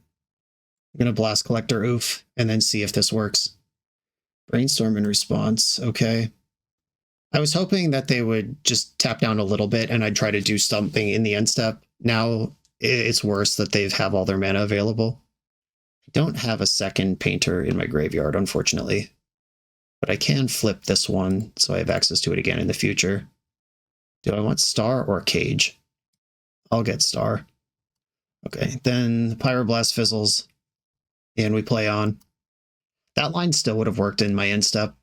I'm going to blast Collector Oof and then see if this works. Brainstorm in response. Okay. I was hoping that they would just tap down a little bit and I'd try to do something in the end step. Now it's worse that they have all their mana available. I don't have a second Painter in my graveyard, unfortunately. But I can flip this one so I have access to it again in the future. Do I want Star or Cage? I'll get Star. Okay, then the Pyroblast fizzles, and we play on. That line still would have worked in my end step,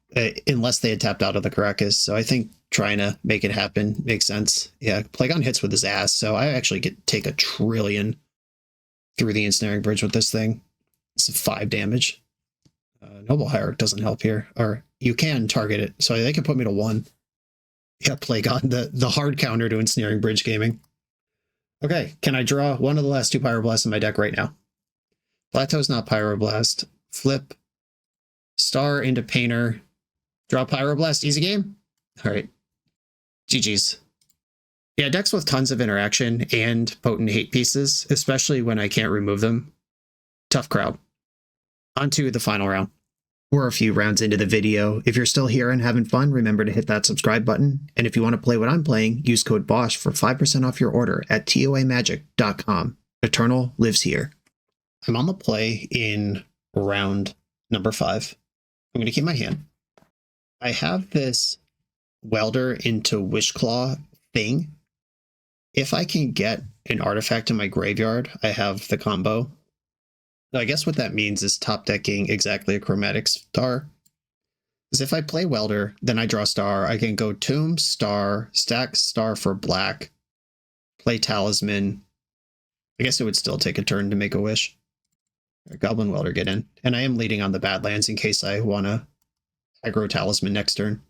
unless they had tapped out of the Caracas, so I think trying to make it happen makes sense. Yeah, Plagon hits with his ass, so I actually take a trillion through the Ensnaring Bridge with this thing. It's 5 damage. Noble Hierarch doesn't help here, or you can target it, so they can put me to 1. Yeah, Plagon, the hard counter to Ensnaring Bridge gaming. Okay, can I draw one of the last 2 Pyroblasts in my deck right now? Plateau's not Pyroblast. Flip. Star into Painter. Draw Pyroblast. Easy game? Alright. GG's. Yeah, decks with tons of interaction and potent hate pieces, especially when I can't remove them. Tough crowd. On to the final round. We're a few rounds into the video. If you're still here and having fun, remember to hit that subscribe button. And if you want to play what I'm playing, use code BOSH for 5% off your order at toamagic.com. Eternal lives here. I'm on the play in round number 5. I'm going to keep my hand. I have this welder into Wishclaw thing. If I can get an artifact in my graveyard, I have the combo. I guess what that means is top decking exactly a Chromatic Star. Because if I play Welder, then I draw Star, I can go Tomb, Star, stack Star for black, play Talisman. I guess it would still take a turn to make a wish. Goblin Welder get in. And I am leading on the Badlands in case I want to aggro Talisman next turn.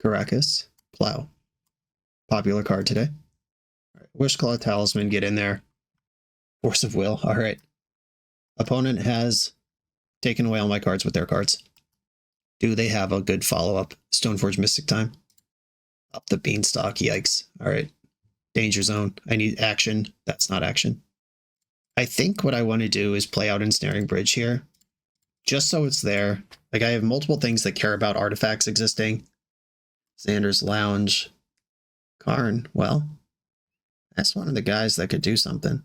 Caracas, Plow. Popular card today. All right, Wishclaw, Talisman, get in there. Force of Will, all right. Opponent has taking away all my cards with their cards. Do they have a good follow-up? Stoneforge Mystic Time. Up the Beanstalk, yikes. All right. Danger Zone. I need action. That's not action. I think what I want to do is play out Ensnaring Bridge here. Just so it's there. Like, I have multiple things that care about artifacts existing. Xander's Lounge. Karn. Well, that's one of the guys that could do something.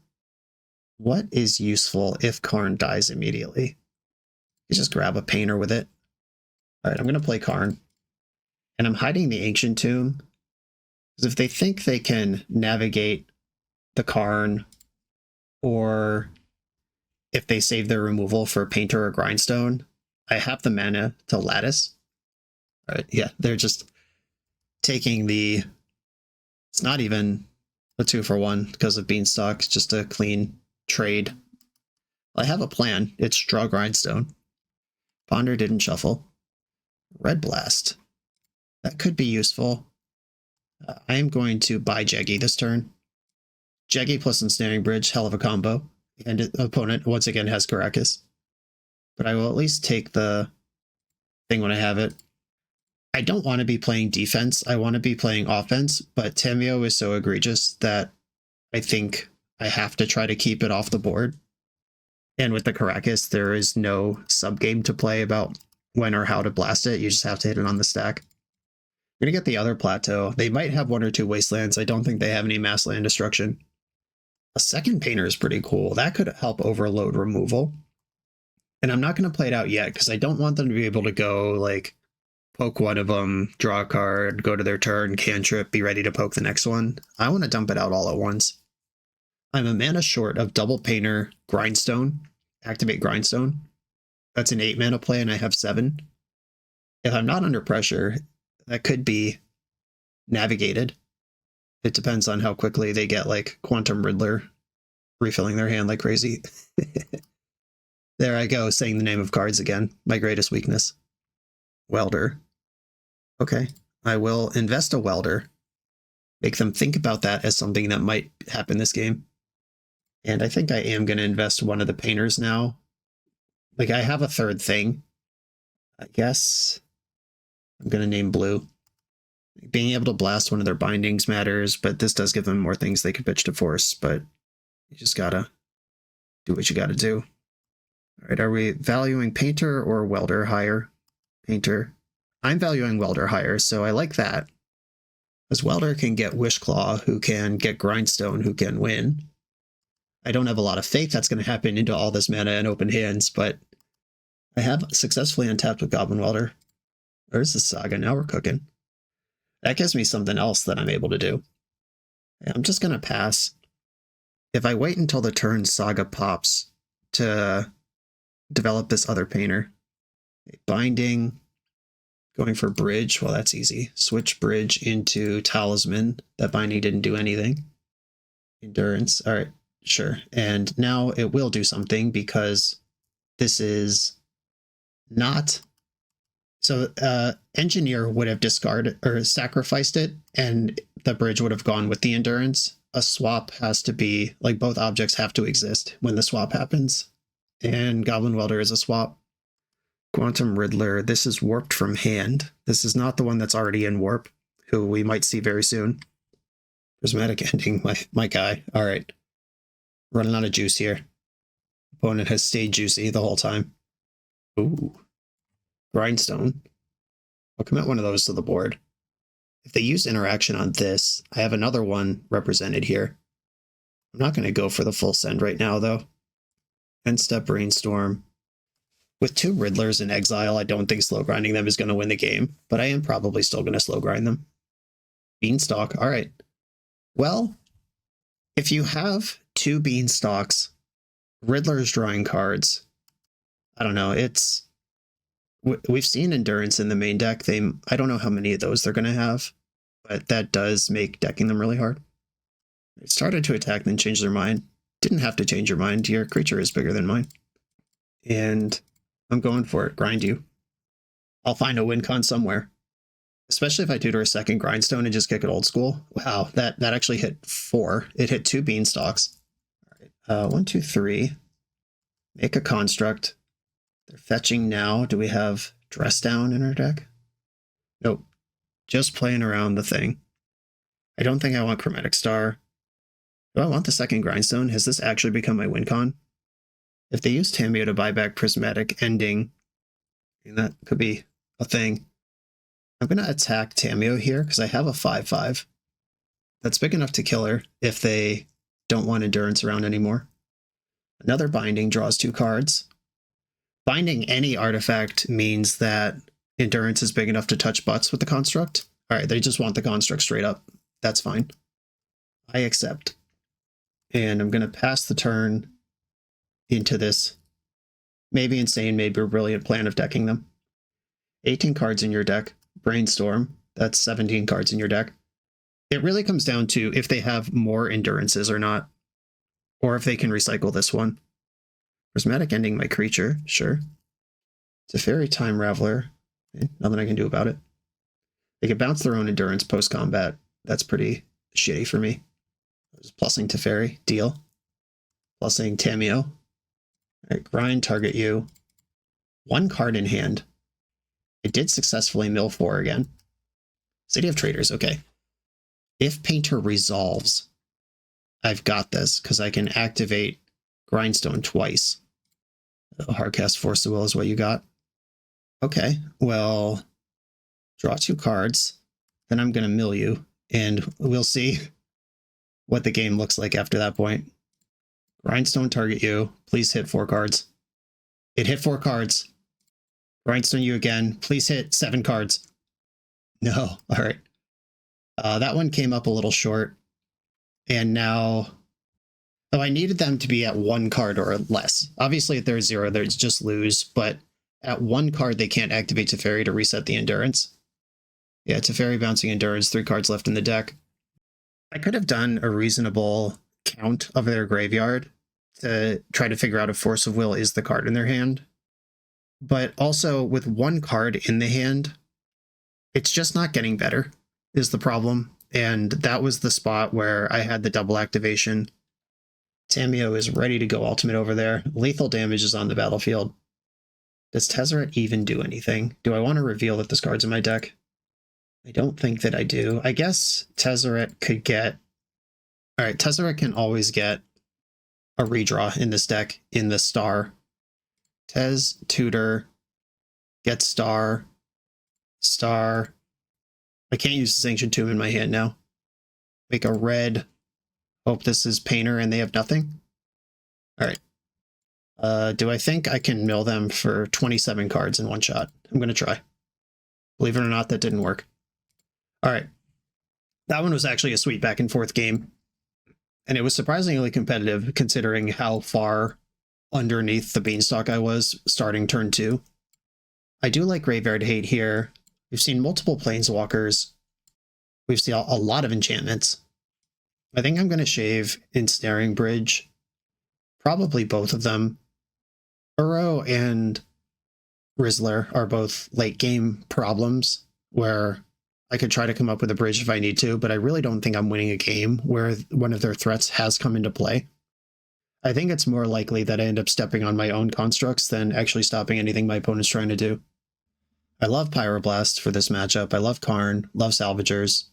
What is useful if Karn dies immediately? You just grab a painter with it. All right, I'm going to play Karn. And I'm hiding the Ancient Tomb. Because if they think they can navigate the Karn, or if they save their removal for Painter or Grindstone, I have the mana to Lattice. All right, yeah, they're just taking the... It's not even a 2-for-1 because of Beanstalk. It's just a clean trade. I have a plan. It's draw Grindstone. Ponder didn't shuffle. Red Blast. That could be useful. I am going to buy Jeggy this turn. Jeggy plus Ensnaring Bridge, hell of a combo. And the opponent, once again, has Caracas. But I will at least take the thing when I have it. I don't want to be playing defense. I want to be playing offense, but Tamio is so egregious that I think I have to try to keep it off the board. And with the Caracas, there is no sub-game to play about when or how to blast it. You just have to hit it on the stack. We're going to get the other plateau. They might have 1 or 2 wastelands. I don't think they have any mass land destruction. A second painter is pretty cool. That could help overload removal. And I'm not going to play it out yet because I don't want them to be able to go, like, poke one of them, draw a card, go to their turn, cantrip, be ready to poke the next one. I want to dump it out all at once. I'm a mana short of double painter, Grindstone, activate Grindstone. That's an 8 mana play and I have 7. If I'm not under pressure, that could be navigated. It depends on how quickly they get, like, Quantum Riddler refilling their hand like crazy. There I go, saying the name of cards again. My greatest weakness. Welder. Okay, I will invest a Welder. Make them think about that as something that might happen this game. And I think I am going to invest one of the painters now. Like, I have a third thing. I guess I'm going to name blue. Being able to blast one of their bindings matters, but this does give them more things they could pitch to force, but you just gotta do what you gotta do. All right, are we valuing Painter or Welder higher? Painter. I'm valuing Welder higher, so I like that. Because Welder can get Wishclaw, who can get Grindstone, who can win. I don't have a lot of faith that's going to happen into all this mana and open hands, but I have successfully untapped with Goblin Welder. Where's the Saga? Now we're cooking. That gives me something else that I'm able to do. I'm just going to pass. If I wait until the turn Saga pops to develop this other painter. Binding, going for Bridge, well, that's easy. Switch Bridge into Talisman. That Binding didn't do anything. Endurance, all right, sure. And now it will do something because this is not... So Engineer would have discarded or sacrificed it, and the Bridge would have gone with the Endurance. A swap has to be, like, both objects have to exist when the swap happens. And Goblin Welder is a swap. Quantum Riddler, this is warped from hand. This is not the one that's already in warp, who we might see very soon. Prismatic Ending, my guy. All right. Running out of juice here. Opponent has stayed juicy the whole time. Ooh. Grindstone. I'll commit one of those to the board. If they use interaction on this, I have another one represented here. I'm not going to go for the full send right now, though. End step Brainstorm. With 2 Riddlers in exile, I don't think slow grinding them is going to win the game, but I am probably still going to slow grind them. Beanstalk, all right. Well, if you have 2 Beanstalks, Riddlers drawing cards, I don't know, it's... We've seen Endurance in the main deck. I don't know how many of those they're going to have, but that does make decking them really hard. It started to attack, then change their mind. Didn't have to change your mind. Your creature is bigger than mine. And I'm going for it. Grind you. I'll find a win con somewhere. Especially if I tutor a second Grindstone and just kick it old school. Wow, that actually hit 4. It hit 2 Beanstalks. All right, 1, 2, 3. Make a construct. They're fetching now. Do we have Dress Down in our deck? Nope. Just playing around the thing. I don't think I want Chromatic Star. Do I want the second Grindstone? Has this actually become my win con? If they use Tamiyo to buy back Prismatic Ending, that could be a thing. I'm going to attack Tamiyo here because I have a 5/5. That's big enough to kill her if they don't want Endurance around anymore. Another Binding draws 2 cards. Binding any artifact means that Endurance is big enough to touch butts with the construct. All right, they just want the construct straight up. That's fine. I accept. And I'm going to pass the turn into this maybe insane, maybe brilliant plan of decking them. 18 cards in your deck. Brainstorm. That's 17 cards in your deck. It really comes down to if they have more Endurances or not, or if they can recycle this one. Prismatic Ending my creature, sure. Teferi Time Raveler. Nothing I can do about it. They can bounce their own Endurance post-combat. That's pretty shitty for me. Just plussing Teferi, deal. Plussing Tamiyo. All right, grind, target you. 1 card in hand. I did successfully mill 4 again. City of Traders, okay. If Painter resolves, I've got this, because I can activate Grindstone twice. Hardcast Force of Will is what you got. Okay, well, draw 2 cards, then I'm going to mill you, and we'll see what the game looks like after that point. Grindstone target you, please hit 4 cards. It hit 4 cards. Grindstone you again, please hit 7 cards. No, all right. That one came up a little short, and now... Oh, I needed them to be at 1 card or less. Obviously, if they're 0, they just lose, but at 1 card, they can't activate Teferi to reset the Endurance. Yeah, Teferi bouncing Endurance, 3 cards left in the deck. I could have done a reasonable count of their graveyard to try to figure out if Force of Will is the card in their hand. But also, with 1 card in the hand, it's just not getting better, is the problem. And that was the spot where I had the double activation. Tamiyo is ready to go ultimate over there. Lethal damage is on the battlefield. Does Tezzeret even do anything? Do I want to reveal that this card's in my deck? I don't think that I do. I guess Tezzeret could get... Alright, Tezzeret can always get a redraw in this deck in the star. Tez, tutor, get star, star. I can't use the Sanctioned Tomb in my hand now. Make a red... Hope this is Painter and they have nothing. All right. Do I think I can mill them for 27 cards in one shot? I'm going to try. Believe it or not, that didn't work. All right. That one was actually a sweet back and forth game. And it was surprisingly competitive considering how far underneath the beanstalk I was starting turn 2. I do like Graveyard Hate here. We've seen multiple Planeswalkers. We've seen a lot of enchantments. I think I'm going to shave Ensnaring Bridge. Probably both of them. Uro and Rizzler are both late game problems where I could try to come up with a bridge if I need to, but I really don't think I'm winning a game where one of their threats has come into play. I think it's more likely that I end up stepping on my own constructs than actually stopping anything my opponent's trying to do. I love Pyroblast for this matchup. I love Karn, love Salvagers.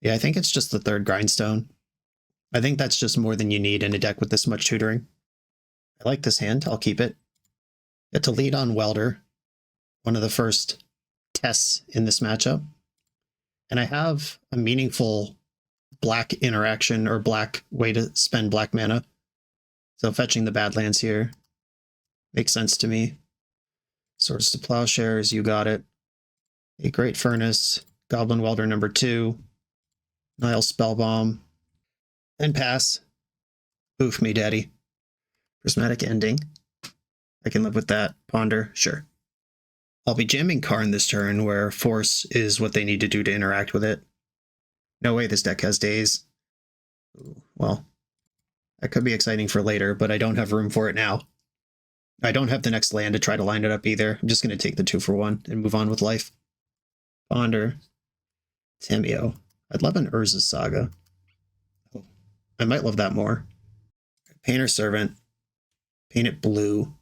Yeah, I think it's just the 3rd Grindstone. I think that's just more than you need in a deck with this much tutoring. I like this hand. I'll keep it. Get to lead on Welder, one of the first tests in this matchup. And I have a meaningful black interaction or black way to spend black mana. So fetching the Badlands here makes sense to me. Swords to Plowshares, you got it. A Great Furnace, Goblin Welder number 2. Nile Spellbomb, and pass. Oof me, daddy. Prismatic Ending. I can live with that. Ponder, sure. I'll be jamming Karn this turn, where Force is what they need to do to interact with it. No way this deck has days. Ooh, well, that could be exciting for later, but I don't have room for it now. I don't have the next land to try to line it up either. I'm just going to take the 2-for-1 and move on with life. Ponder. Tamiyo. I'd love an Urza's Saga. Oh, I might love that more. Painter Servant. Paint it blue.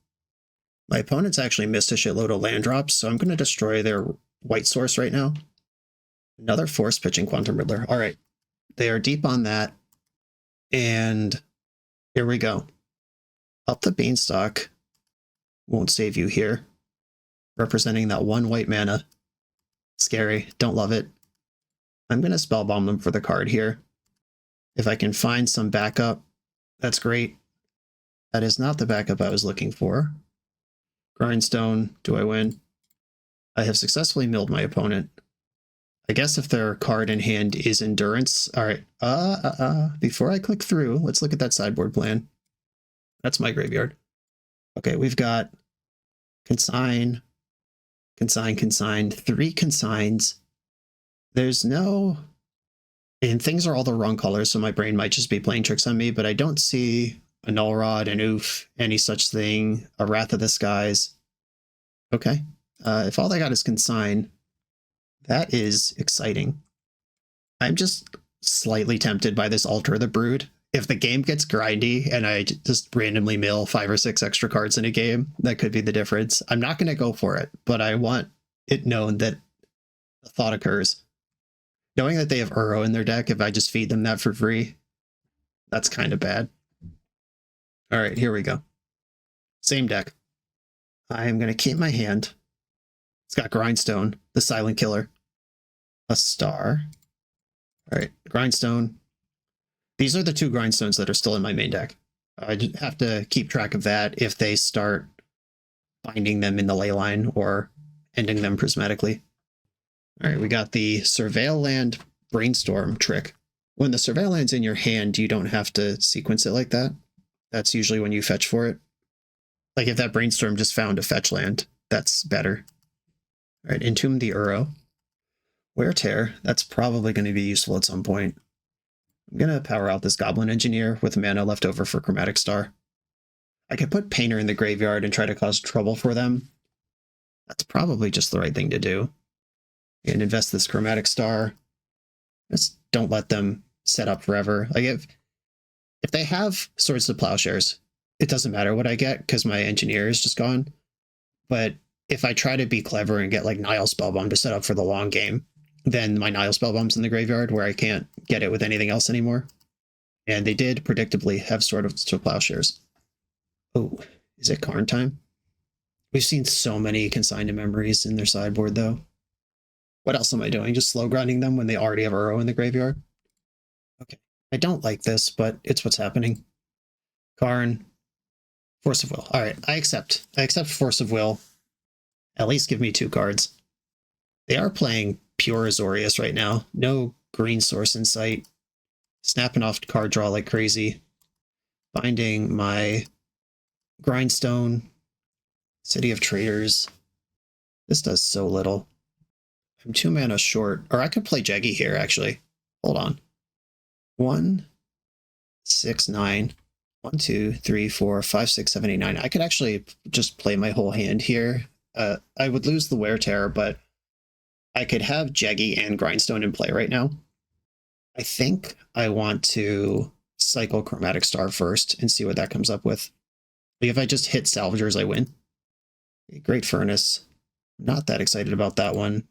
My opponent's actually missed a shitload of land drops, so I'm going to destroy their white source right now. Another force pitching Quantum Riddler. All right. They are deep on that. And here we go. Up the Beanstalk. Won't save you here. Representing that one white mana. Scary. Don't love it. I'm going to Spellbomb them for the card here. If I can find some backup, that's great. That is not the backup I was looking for. Grindstone. Do I win? I have successfully milled my opponent. I guess if their card in hand is Endurance. All right. Before I click through, let's look at that sideboard plan. That's my graveyard. Okay, we've got Consign, Consign, Consign, 3 Consigns. There's no... And things are all the wrong colors, so my brain might just be playing tricks on me, but I don't see a Null Rod, an Oof, any such thing, a Wrath of the Skies. Okay. If all I got is Consign, that is exciting. I'm just slightly tempted by this Altar of the Brood. If the game gets grindy and I just randomly mill 5 or 6 extra cards in a game, that could be the difference. I'm not going to go for it, but I want it known that the thought occurs. Knowing that they have Uro in their deck, if I just feed them that for free, that's kind of bad. All right, here we go. Same deck. I'm going to keep my hand. It's got Grindstone, the Silent Killer, a Star. All right, Grindstone. These are the 2 Grindstones that are still in my main deck. I just have to keep track of that if they start binding them in the ley line or ending them prismatically. All right, we got the Surveil Land Brainstorm trick. When the Surveil Land's in your hand, you don't have to sequence it like that. That's usually when you fetch for it. Like if that Brainstorm just found a fetch land, that's better. All right, Entomb the Uro. Wear Tear, that's probably going to be useful at some point. I'm going to power out this Goblin Engineer with mana left over for Chromatic Star. I could put Painter in the graveyard and try to cause trouble for them. That's probably just the right thing to do. And invest this Chromatic Star. Just don't let them set up forever. Like if they have Swords to Plowshares, it doesn't matter what I get because my Engineer is just gone. But if I try to be clever and get like Nile Spellbomb to set up for the long game, then my Nile Spellbomb's in the graveyard where I can't get it with anything else anymore. And they did predictably have Swords to Plowshares. Oh, is it Karn time? We've seen so many Consigned to Memories in their sideboard though. What else am I doing? Just slow grinding them when they already have Uro in the graveyard? Okay. I don't like this, but it's what's happening. Karn. Force of Will. All right, I accept. I accept Force of Will. At least give me 2 cards. They are playing pure Azorius right now. No green source in sight. Snapping off card draw like crazy. Binding my Grindstone. City of Traders. This does so little. I'm 2 mana short. Or I could play Jeggy here, actually. Hold on. 1, 6, 9. 1, 2, 3, 4, 5, 6, 7, 8, 9. I could actually just play my whole hand here. I would lose the Wear Tear, but I could have Jeggy and Grindstone in play right now. I think I want to cycle Chromatic Star first and see what that comes up with. Like if I just hit Salvagers, I win. Great Furnace. Not that excited about that one.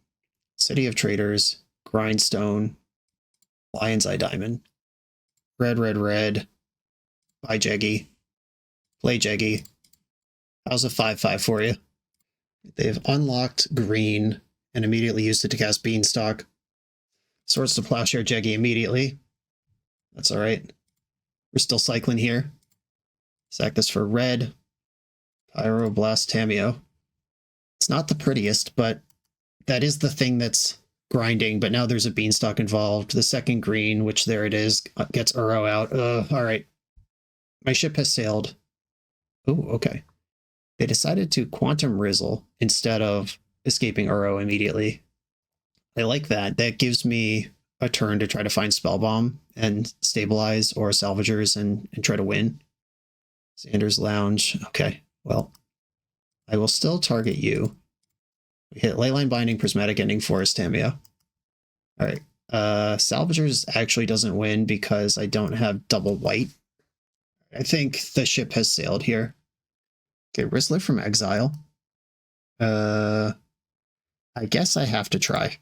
City of Traders, Grindstone, Lion's Eye Diamond. Red, red, red. Buy Jeggy. Play Jeggy. How's a 5/5 for you? They've unlocked green and immediately used it to cast Beanstalk. Swords to Plowshare Jeggy immediately. That's all right. We're still cycling here. Sack this for red. Pyroblast Tameo. It's not the prettiest, but that is the thing that's grinding, but now there's a Beanstalk involved. The second green, which there it is, gets Uro out. All right. My ship has sailed. Oh, okay. They decided to Quantum Rizzle instead of escaping Uro immediately. I like that. That gives me a turn to try to find Spellbomb and stabilize or Salvagers and try to win. Xander's Lounge. Okay, well, I will still target you. We hit Leyline Binding, Prismatic Ending, Forest Tameo. All right. Salvagers actually doesn't win because I don't have double white. I think the ship has sailed here. Okay, Rizzler from Exile. I guess I have to try.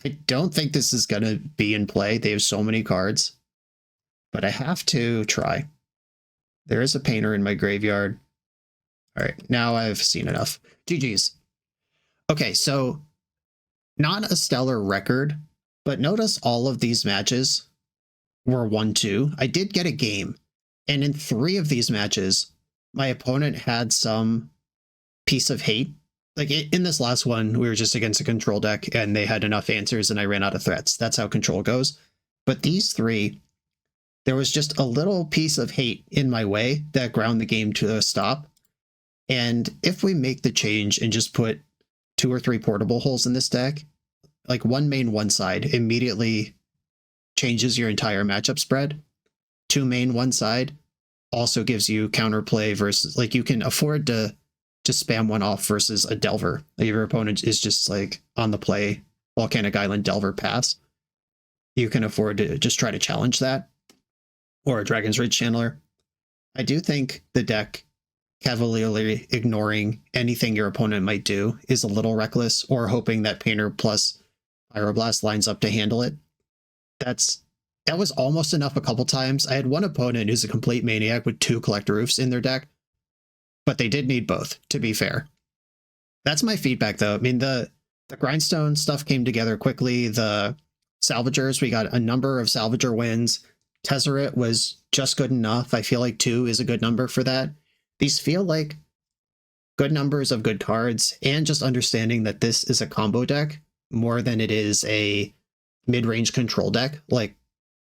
I don't think this is going to be in play. They have so many cards. But I have to try. There is a painter in my graveyard. All right, now I've seen enough. GG's. Okay, so not a stellar record, but notice all of these matches were 1-2. I did get a game, and in 3 of these matches, my opponent had some piece of hate. Like in this last one, we were just against a control deck, and they had enough answers, and I ran out of threats. That's how control goes. But these 3, there was just a little piece of hate in my way that ground the game to a stop. And if we make the change and just put 2 or 3 portable holes in this deck, like 1 main, 1 side, immediately changes your entire matchup spread. 2 main, 1 side also gives you counterplay versus, like, you can afford to just spam 1 off versus a Delver. Like, if your opponent is just like on the play, Volcanic Island, Delver, pass, you can afford to just try to challenge that. Or a Dragon's Rage Channeler. I do think the deck cavalierly ignoring anything your opponent might do is a little reckless, or hoping that Painter plus Pyroblast lines up to handle it. That was almost enough a couple times. I had one opponent who's a complete maniac with 2 Collector Roofs in their deck, but they did need both, to be fair. That's my feedback, though. I mean, the Grindstone stuff came together quickly. The Salvagers, we got a number of Salvager wins. Tezzeret was just good enough. I feel like 2 is a good number for that. These feel like good numbers of good cards, and just understanding that this is a combo deck more than it is a mid-range control deck, like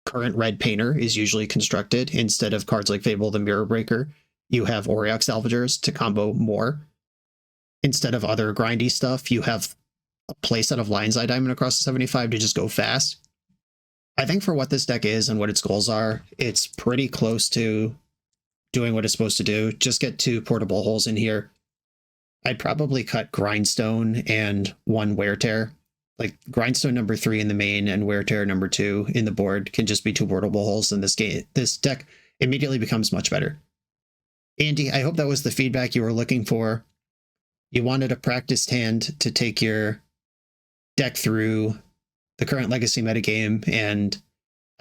current red Painter is usually constructed. Instead of cards like Fable the Mirror Breaker, you have Auriok Salvagers to combo more. Instead of other grindy stuff, you have a playset of Lion's Eye Diamond across the 75 to just go fast. I think for what this deck is and what its goals are, it's pretty close to doing what it's supposed to do. Just get 2 portable holes in here. I'd probably cut Grindstone and 1 Wear Tear. Like Grindstone number 3 in the main and Wear Tear number 2 in the board can just be 2 portable holes, and this deck immediately becomes much better. Andy, I hope that was the feedback you were looking for. You wanted a practiced hand to take your deck through the current Legacy metagame, and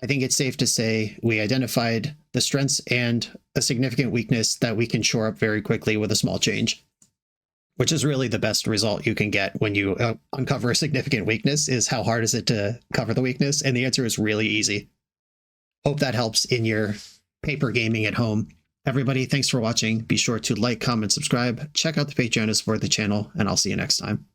I think it's safe to say we identified the strengths and a significant weakness that we can shore up very quickly with a small change, which is really the best result you can get when you uncover a significant weakness. Is how hard is it to cover the weakness? And the answer is really easy. Hope that helps in your paper gaming at home. Everybody, thanks for watching. Be sure to like, comment, subscribe, check out the Patreon to support the channel, and I'll see you next time.